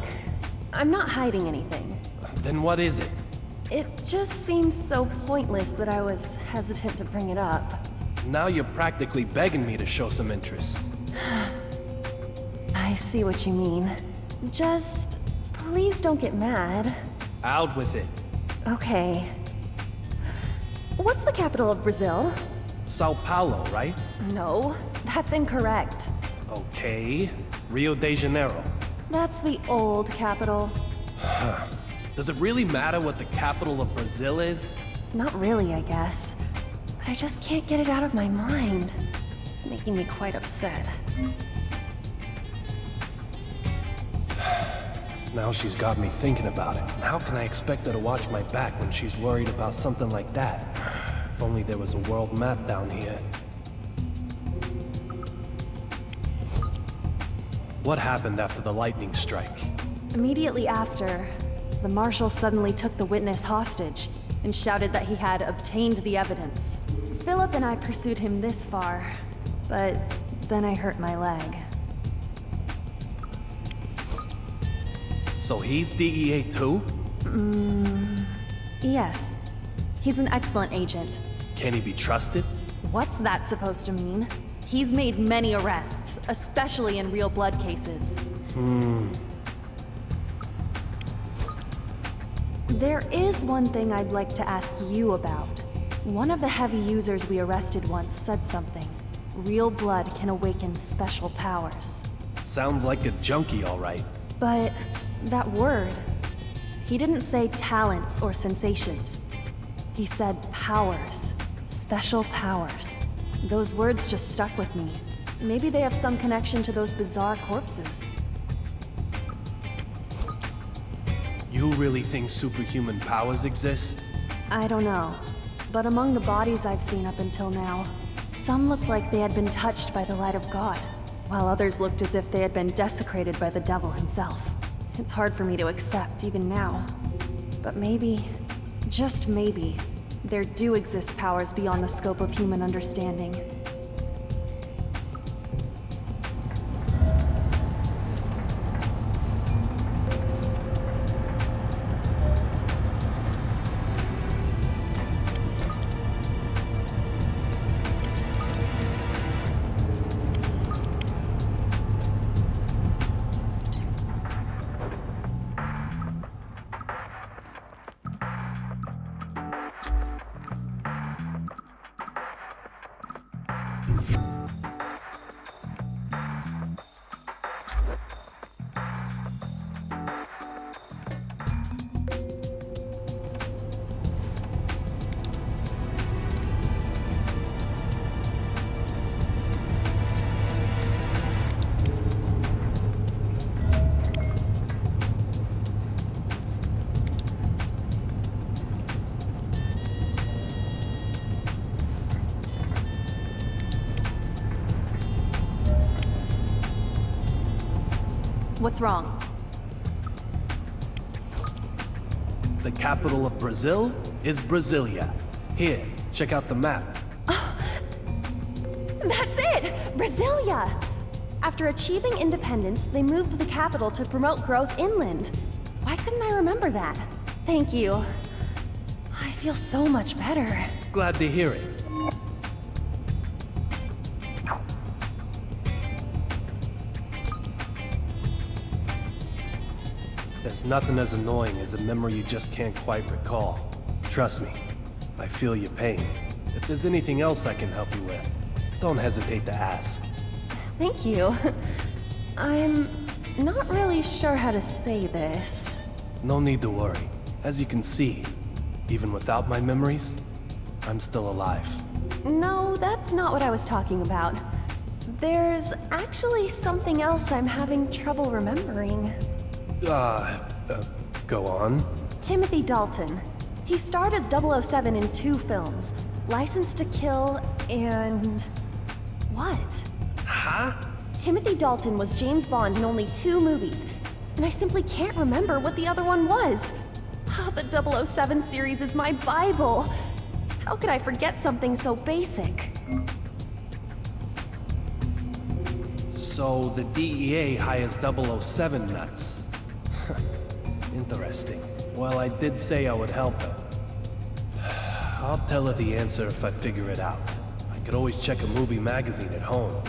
I'm not hiding anything. Then what is it? It just seems so pointless that I was hesitant to bring it up. Now you're practically begging me to show some interest. I see what you mean. Just please don't get mad. Out with it. Okay. What's the capital of Brazil? Sao Paulo, right? No, that's incorrect. Okay. Rio de Janeiro. That's the old capital. Does it really matter what the capital of Brazil is? Not really, I guess. But I just can't get it out of my mind. It's making me quite upset. Now she's got me thinking about it. How can I expect her to watch my back when she's worried about something like that? If only there was a world map down here. What happened after the lightning strike? Immediately after, the marshal suddenly took the witness hostage and shouted that he had obtained the evidence. Philip and I pursued him this far, but then I hurt my leg. So he's DEA too? Yes. He's an excellent agent. Can he be trusted? What's that supposed to mean? He's made many arrests, especially in real blood cases. There is one thing I'd like to ask you about. One of the heavy users we arrested once said something. Real blood can awaken special powers. Sounds like a junkie, all right. But that word, he didn't say talents or sensations. He said powers, special powers. Those words just stuck with me. Maybe they have some connection to those bizarre corpses. You really think superhuman powers exist? I don't know, but among the bodies I've seen up until now, Some looked like they had been touched by the light of God, while others looked as if they had been desecrated by the devil himself. It's hard for me to accept, even now. But maybe, just maybe, there do exist powers beyond the scope of human understanding. What's wrong? The capital of Brazil is Brasilia. Here, check out the map. That's it! Brasilia! After achieving independence, they moved the capital to promote growth inland. Why couldn't I remember that? Thank you. I feel so much better. Glad to hear it. There's nothing as annoying as a memory you just can't quite recall. Trust me, I feel your pain. If there's anything else I can help you with, don't hesitate to ask. Thank you. I'm not really sure how to say this. No need to worry. As you can see, even without my memories, I'm still alive. No, that's not what I was talking about. There's actually something else I'm having trouble remembering. Go on. Timothy Dalton. He starred as 007 in 2 films, License to Kill and... what? Huh? Timothy Dalton was James Bond in only 2 movies, and I simply can't remember what the other one was. Oh, the 007 series is my Bible. How could I forget something so basic? So the DEA hires 007 nuts. Interesting. Well, I did say I would help her. I'll tell her the answer if I figure it out. I could always check a movie magazine at home.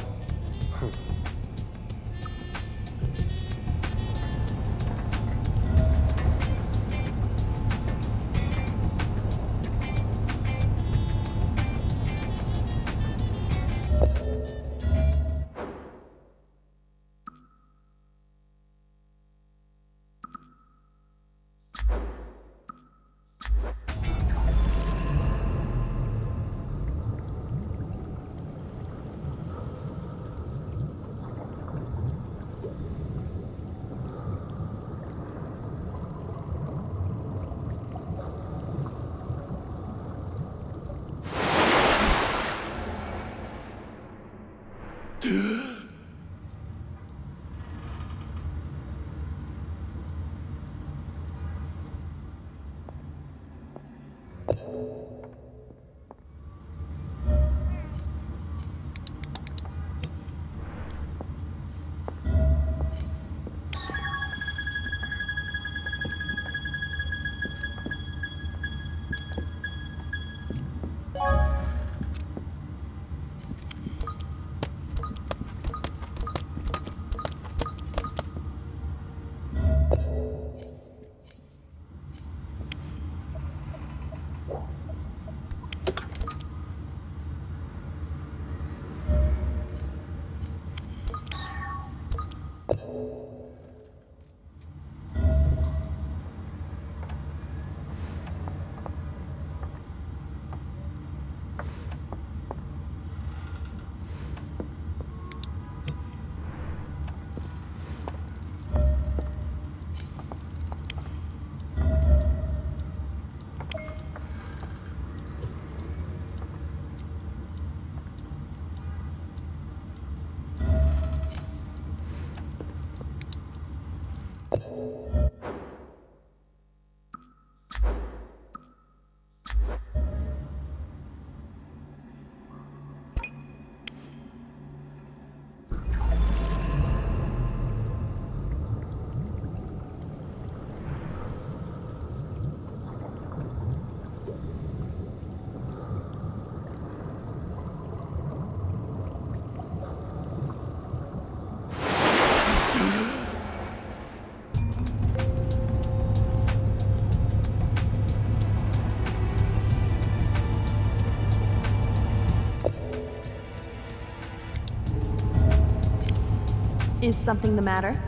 Is something the matter?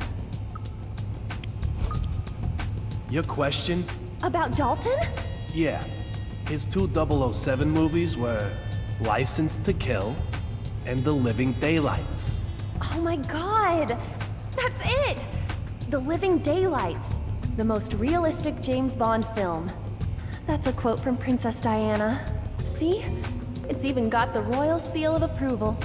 Your question? About Dalton? Yeah. His two 007 movies were License to Kill and The Living Daylights. Oh my god! That's it! The Living Daylights, the most realistic James Bond film. That's a quote from Princess Diana. See? It's even got the royal seal of approval.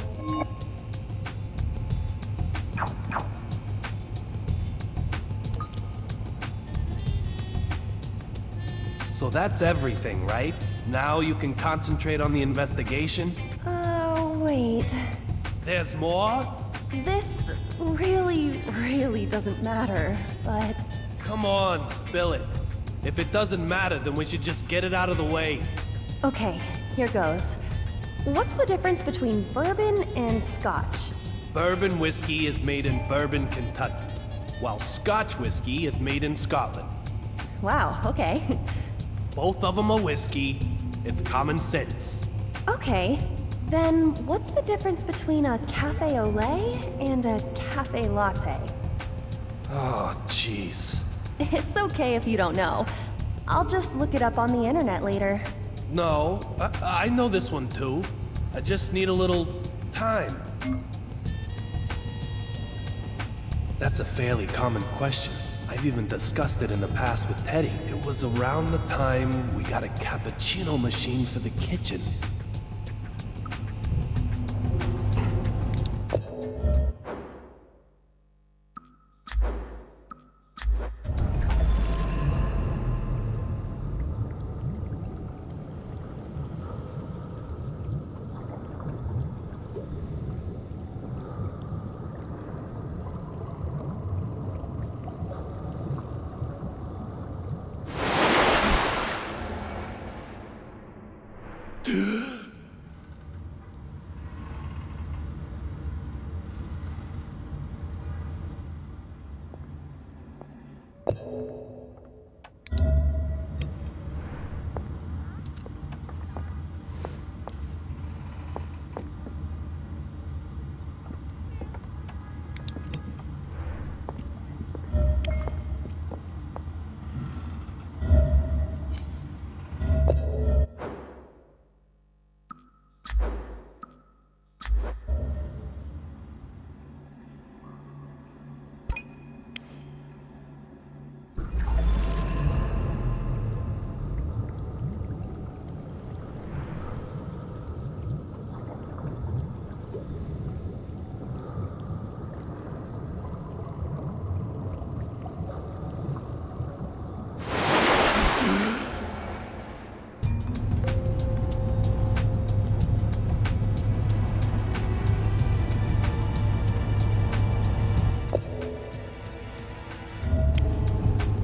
So that's everything, right? Now you can concentrate on the investigation? Wait. There's more? This really doesn't matter, but... Come on, spill it. If it doesn't matter, then we should just get it out of the way. Okay, here goes. What's the difference between bourbon and scotch? Bourbon whiskey is made in Bourbon, Kentucky, while Scotch whiskey is made in Scotland. Wow, okay. Both of them are whiskey. It's common sense. Okay, then what's the difference between a cafe au lait and a cafe latte? Oh, jeez. It's okay if you don't know. I'll just look it up on the internet later. No, I know this one too. I just need a little time. That's a fairly common question. I've even discussed it in the past with Teddy. It was around the time we got a cappuccino machine for the kitchen.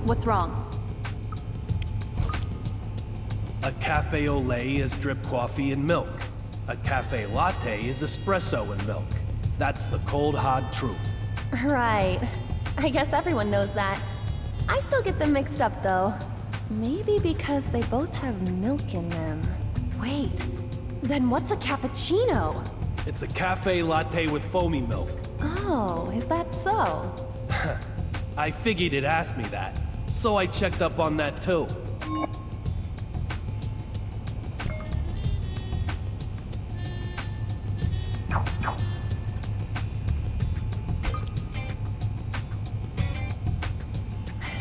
What's wrong? A cafe au lait is drip coffee and milk. A cafe latte is espresso and milk. That's the cold, hard truth. Right. I guess everyone knows that. I still get them mixed up, though. Maybe because they both have milk in them. Wait, then what's a cappuccino? It's a cafe latte with foamy milk. Oh, is that so? I figured it'd ask me that, so I checked up on that too.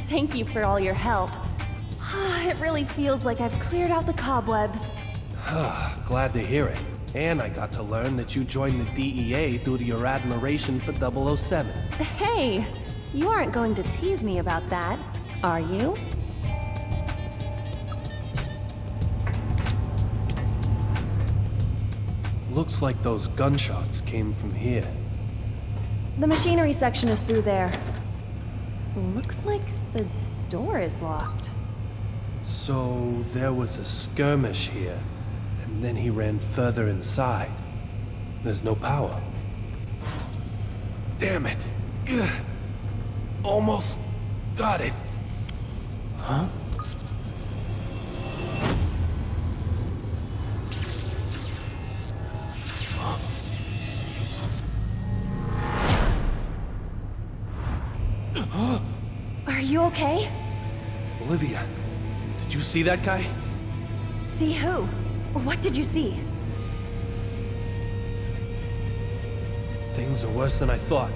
Thank you for all your help. It really feels like I've cleared out the cobwebs. Glad to hear it. And I got to learn that you joined the DEA due to your admiration for 007. Hey, You aren't going to tease me about that, are you? Looks like those gunshots came from here. The machinery section is through there. Looks like the door is locked. So there was a skirmish here, and then he ran further inside. There's no power. Damn it! Ugh. Almost got it. Huh? Are you okay? Olivia, did you see that guy? See who? What did you see? Things are worse than I thought.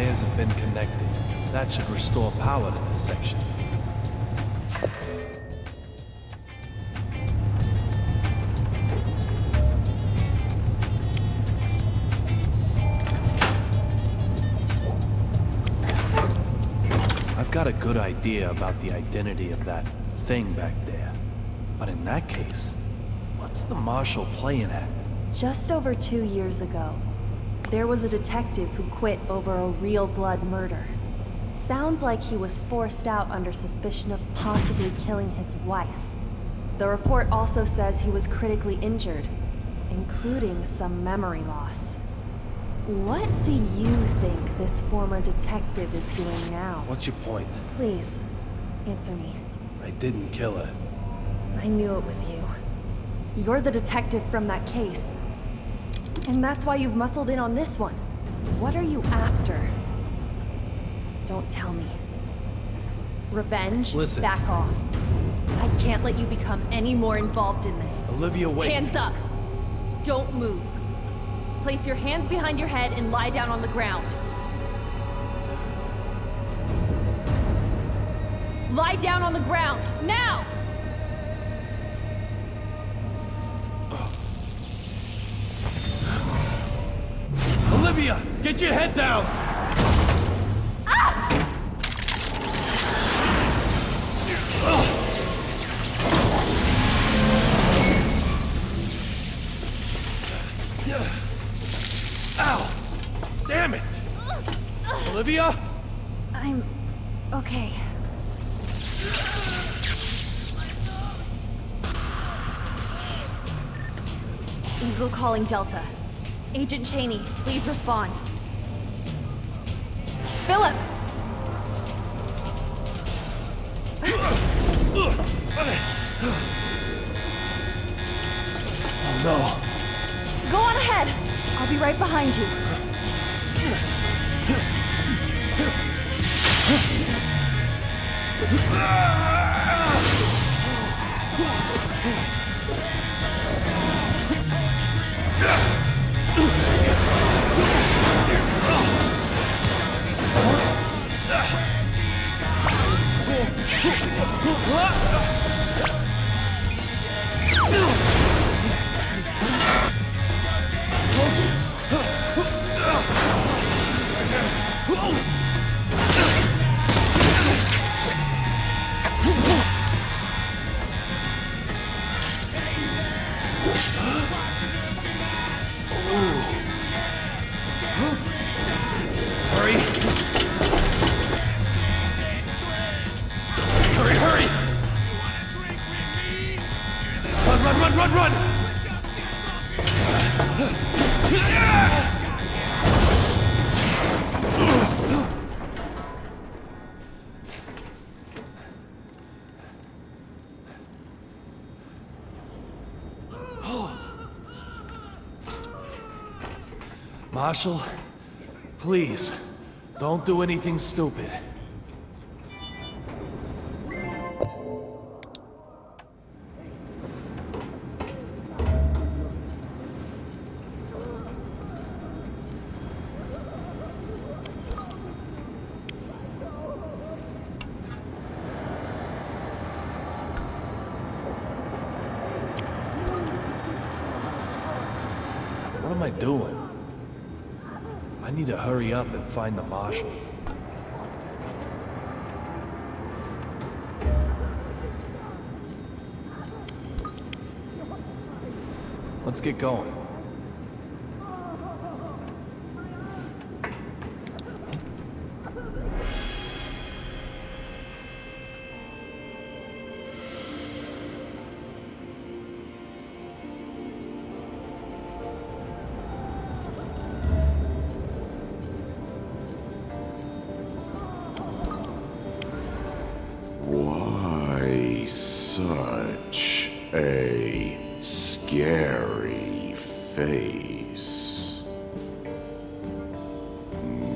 wires have been connected. That should restore power to this section. I've got a good idea about the identity of that thing back there. But in that case, what's the Marshal playing at? Just over 2 years ago, there was a detective who quit over a real blood murder. Sounds like he was forced out under suspicion of possibly killing his wife. The report also says he was critically injured, including some memory loss. What do you think this former detective is doing now? What's your point? Please, answer me. I didn't kill her. I knew it was you. You're the detective from that case. And that's why you've muscled in on this one. What are you after? Don't tell me. Revenge? Listen. Back off. I can't let you become any more involved in this. Olivia, wait. Hands up! Don't move. Place your hands behind your head and lie down on the ground. Lie down on the ground, now! Olivia, get your head down! Ow! Damn it! Olivia? I'm okay. Eagle calling Delta. Agent Cheney, please respond. Philip! Oh no. Go on ahead. I'll be right behind you. Hurry! Hurry, hurry! Run, run, run, run, run! Marshal, please, don't do anything stupid. What am I doing? I need to hurry up and find the Marshal. Let's get going. Why such a scary face,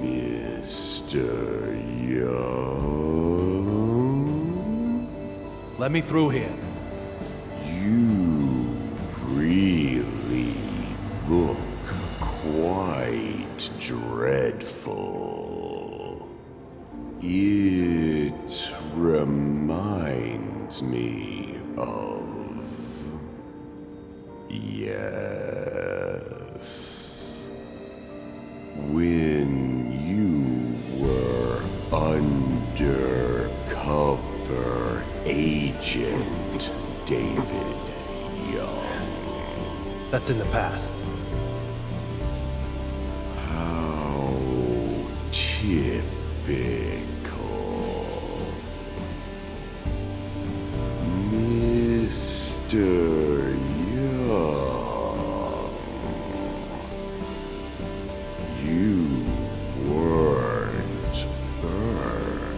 Mr. Young? Let me through here. You really look quite dreadful. Yes. When you were undercover agent David Young. That's in the past. How typical. Mr. Young. You weren't burned.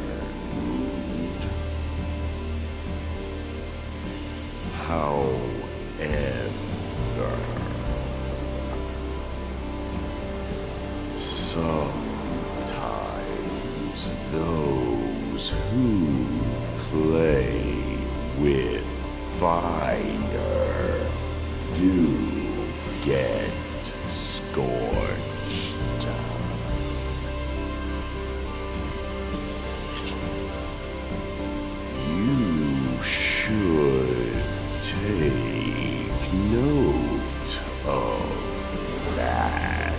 However, sometimes those who play with fire do get scorched. You should take note of that.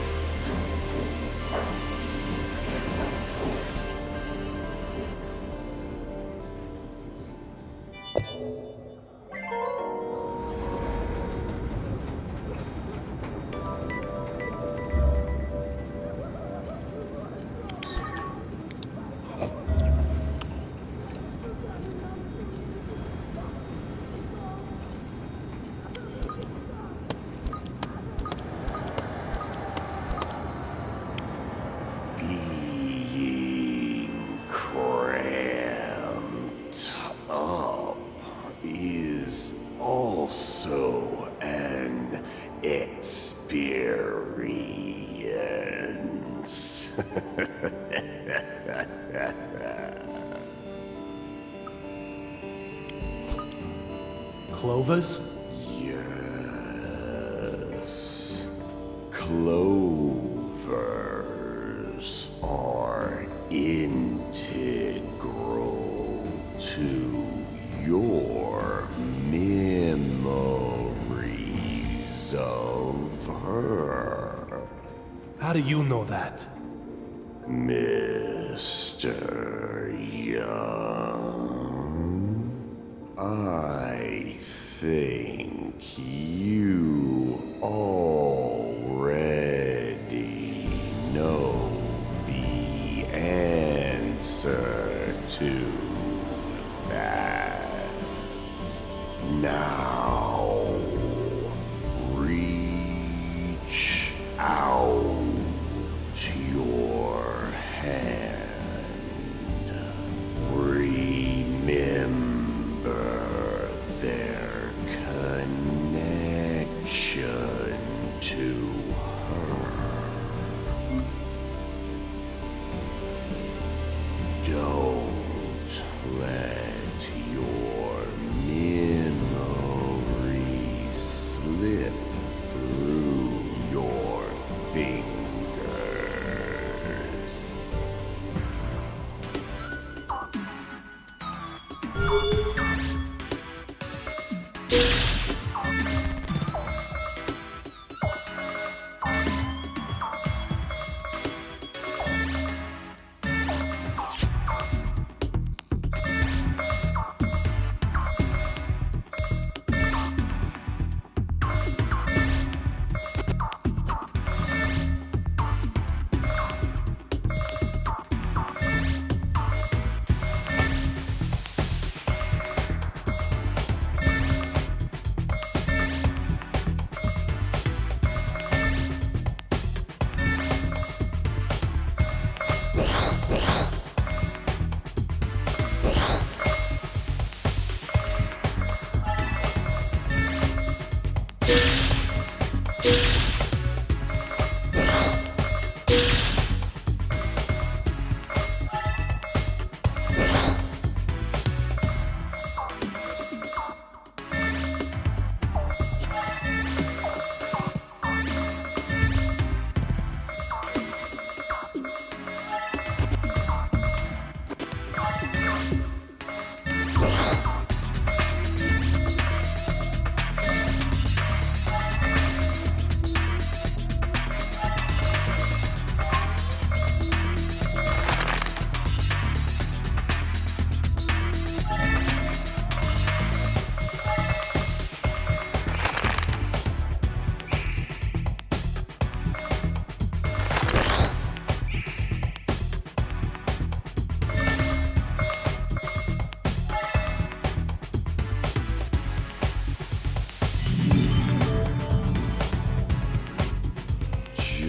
Being cramped up is also an experience. Clovers? Yes. Clovers are integral to your memories of her. How do you know that? Mr. Young, I think you already know the answer to that. Now, reach out your hand. Remember their connection to her. Don't let your memory slip through your fingers.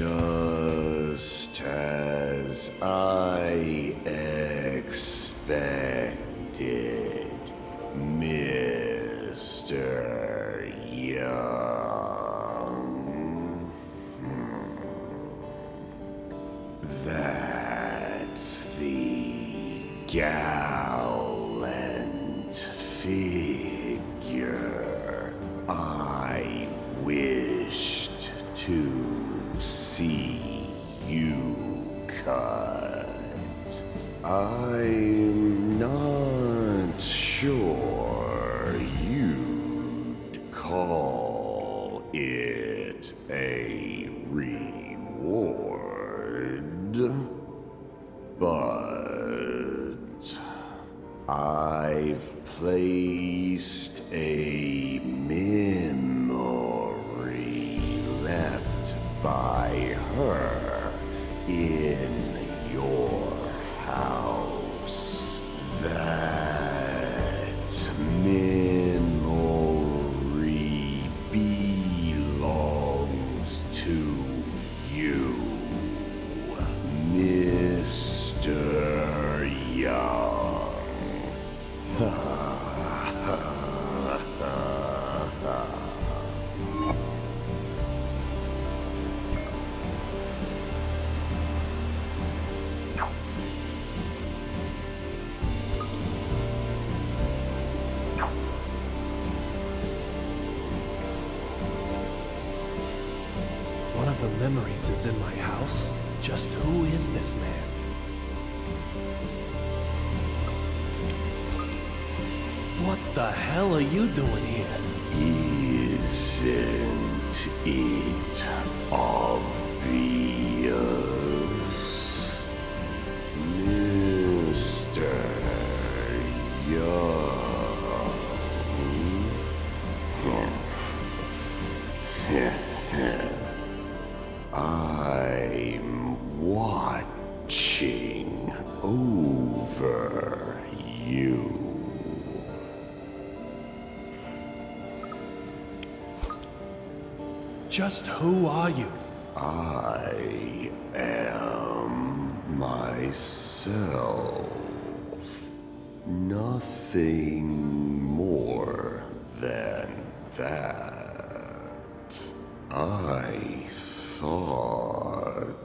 Just as I expected, Mr. Young. That's the gallant figure I wished to see you cut. I'm not sure you'd call it a reward, but I've placed a memory left by her in your house. That memory belongs to you, Mr. Young. Ha ha ha ha. One of the memories is in my house. Just who is this man? What the hell are you doing here? Isn't it obvious, Mr. Young? I'm watching over you. Just who are you? I am myself. Nothing more than that. I thought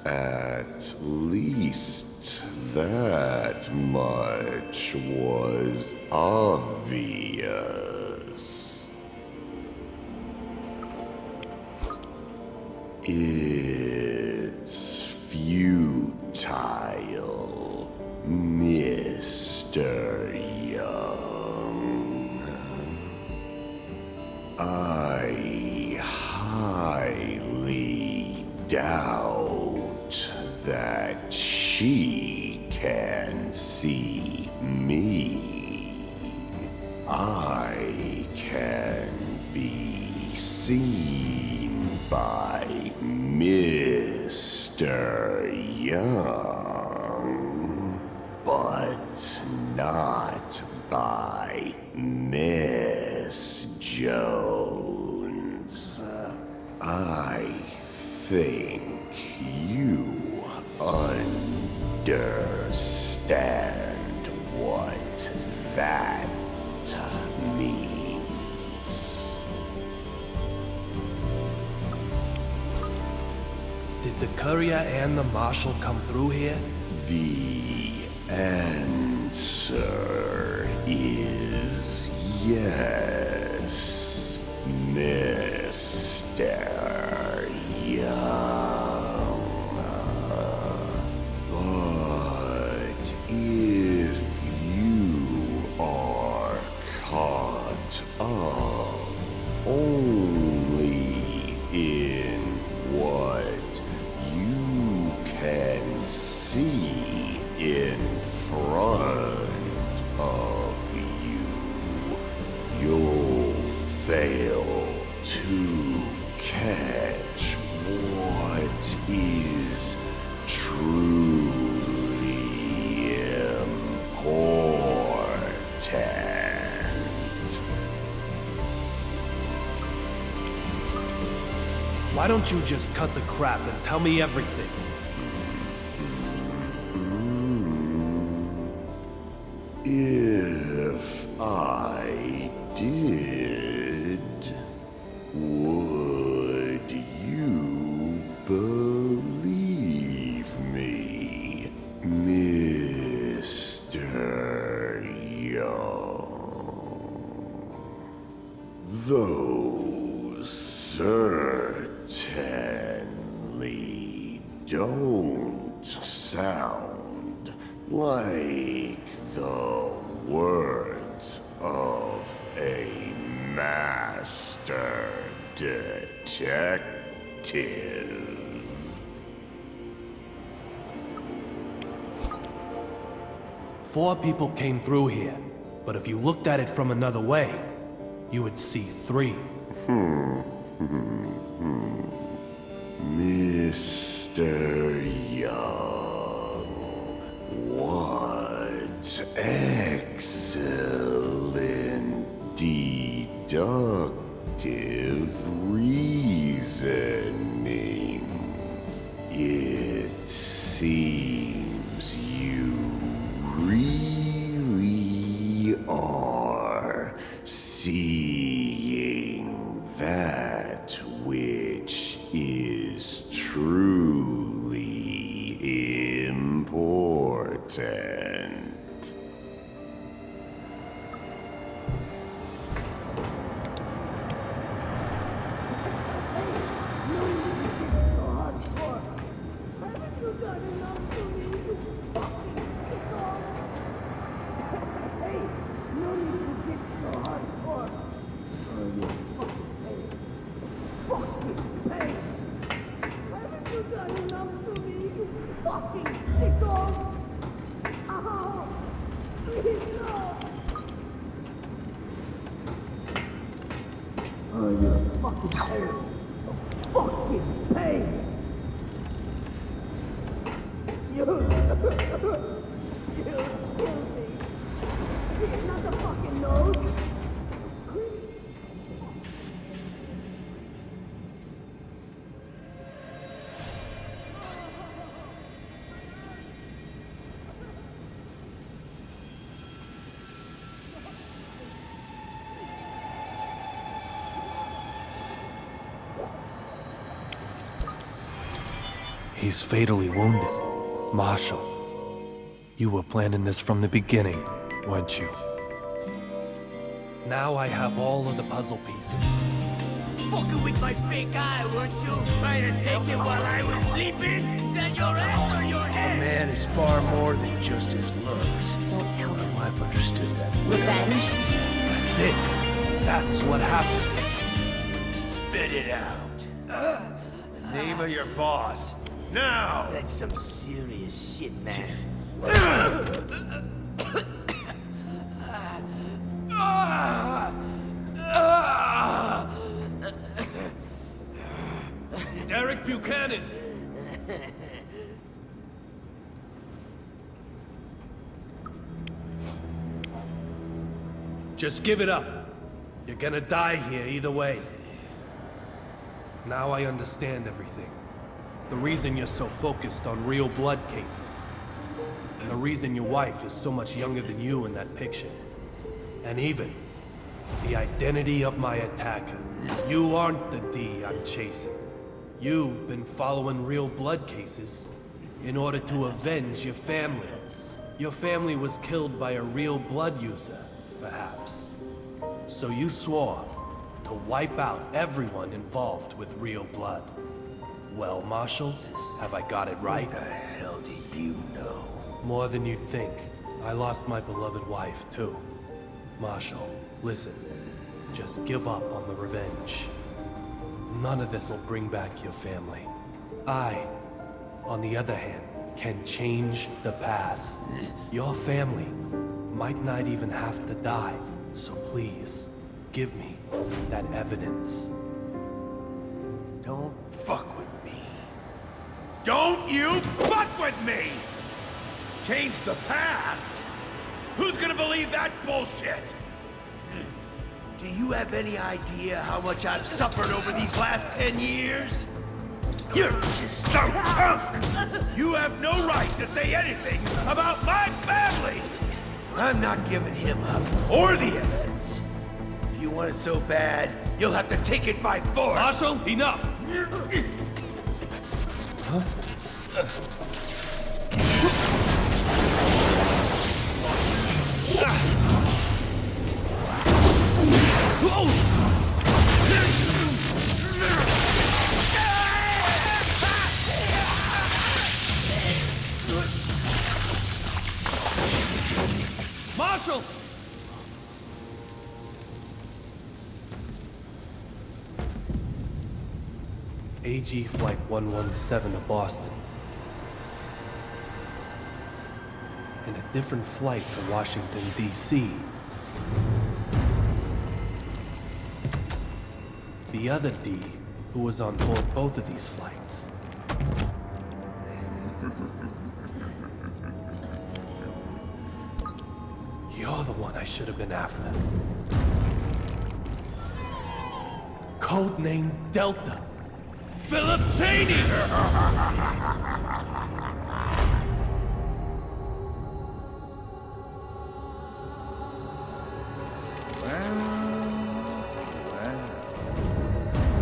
at least that much was obvious. It's futile, Mr. Young. I highly doubt that she can see me. I can be seen by Mr. Young, but not by Miss Jones. I think you understand what that means. Did the courier and the marshal come through here? The answer is yes, Mr. Young. But if you are caught up only in what you can see in front of you, you'll fail to catch what is truly important. Why Why don't you just cut the crap and tell me everything? If I did, would you believe me, Mr. Young? Those certainly don't sound like the words of a master detective. Four people came through here, but if you looked at it from another way, you would see three. Mr. Young, what excellent deductive reasoning. It seems you really are seeing that which is truly important. He's fatally wounded. Marshall, you were planning this from the beginning, weren't you? Now I have all of the puzzle pieces. Fucking with my fake eye, weren't you? Trying to take it while I was sleeping? Is that your ass or your head? A man is far more than just his looks. Don't tell me. Oh, I've understood that. Revenge? That's it. That's what happened. Spit it out. The name of your boss. Now! That's some serious shit, man. Derek Buchanan! Just give it up. You're gonna die here either way. Now I understand everything. The reason you're so focused on real blood cases. And the reason your wife is so much younger than you in that picture. And even the identity of my attacker. You aren't the D I'm chasing. You've been following real blood cases in order to avenge your family. Your family was killed by a real blood user, perhaps. So you swore to wipe out everyone involved with real blood. Well, Marshall, have I got it right? What the hell do you know? More than you'd think. I lost my beloved wife, too. Marshall, listen. Just give up on the revenge. None of this'll bring back your family. I, on the other hand, can change the past. Your family might not even have to die, so please, give me that evidence. Don't fuck with me. Don't you fuck with me! Change the past? Who's gonna believe that bullshit? Do you have any idea how much I've suffered over these last 10 years? You're just so punk! You have no right to say anything about my family! I'm not giving him up, or the evidence. If you want it so bad, you'll have to take it by force! Marshal, enough! Marshal! AG Flight 117 to Boston. And a different flight to Washington, D.C. The other D, who was on board both of these flights. You're the one I should have been after. Codename Delta. Philip Cheney!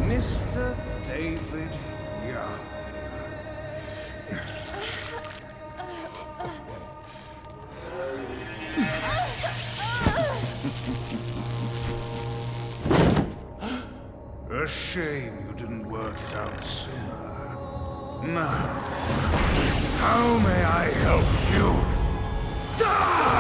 Mr. David Young. A shame you didn't work it out sooner. Now, how may I help you? Die!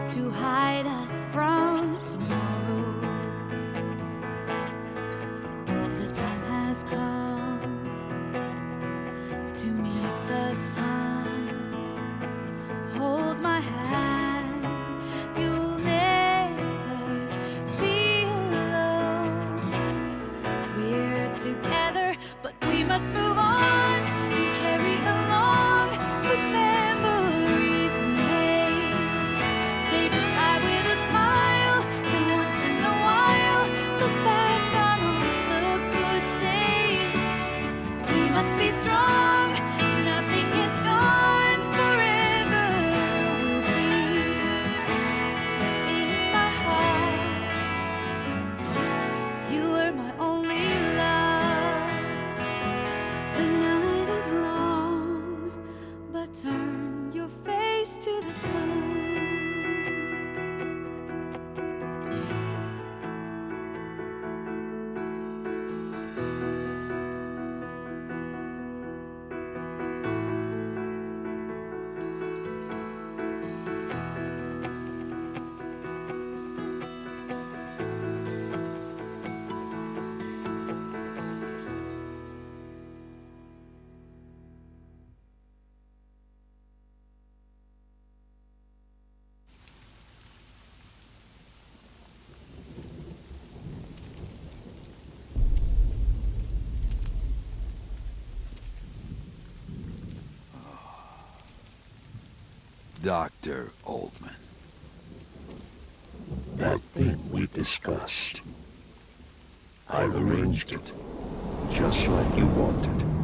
To hide us from tomorrow. The time has come to meet the sun. Hold my hand, you'll never be alone. We're together, but we must move on and carry along the memories we made. Say goodbye with a smile, and once in a while, look back on all the good days. We must be strong, nothing is gone, forever we'll be in my heart. You are my only love. The night is long, but turn your face to the sun. Dr. Oldman. That thing we discussed. I've arranged it, just like you wanted.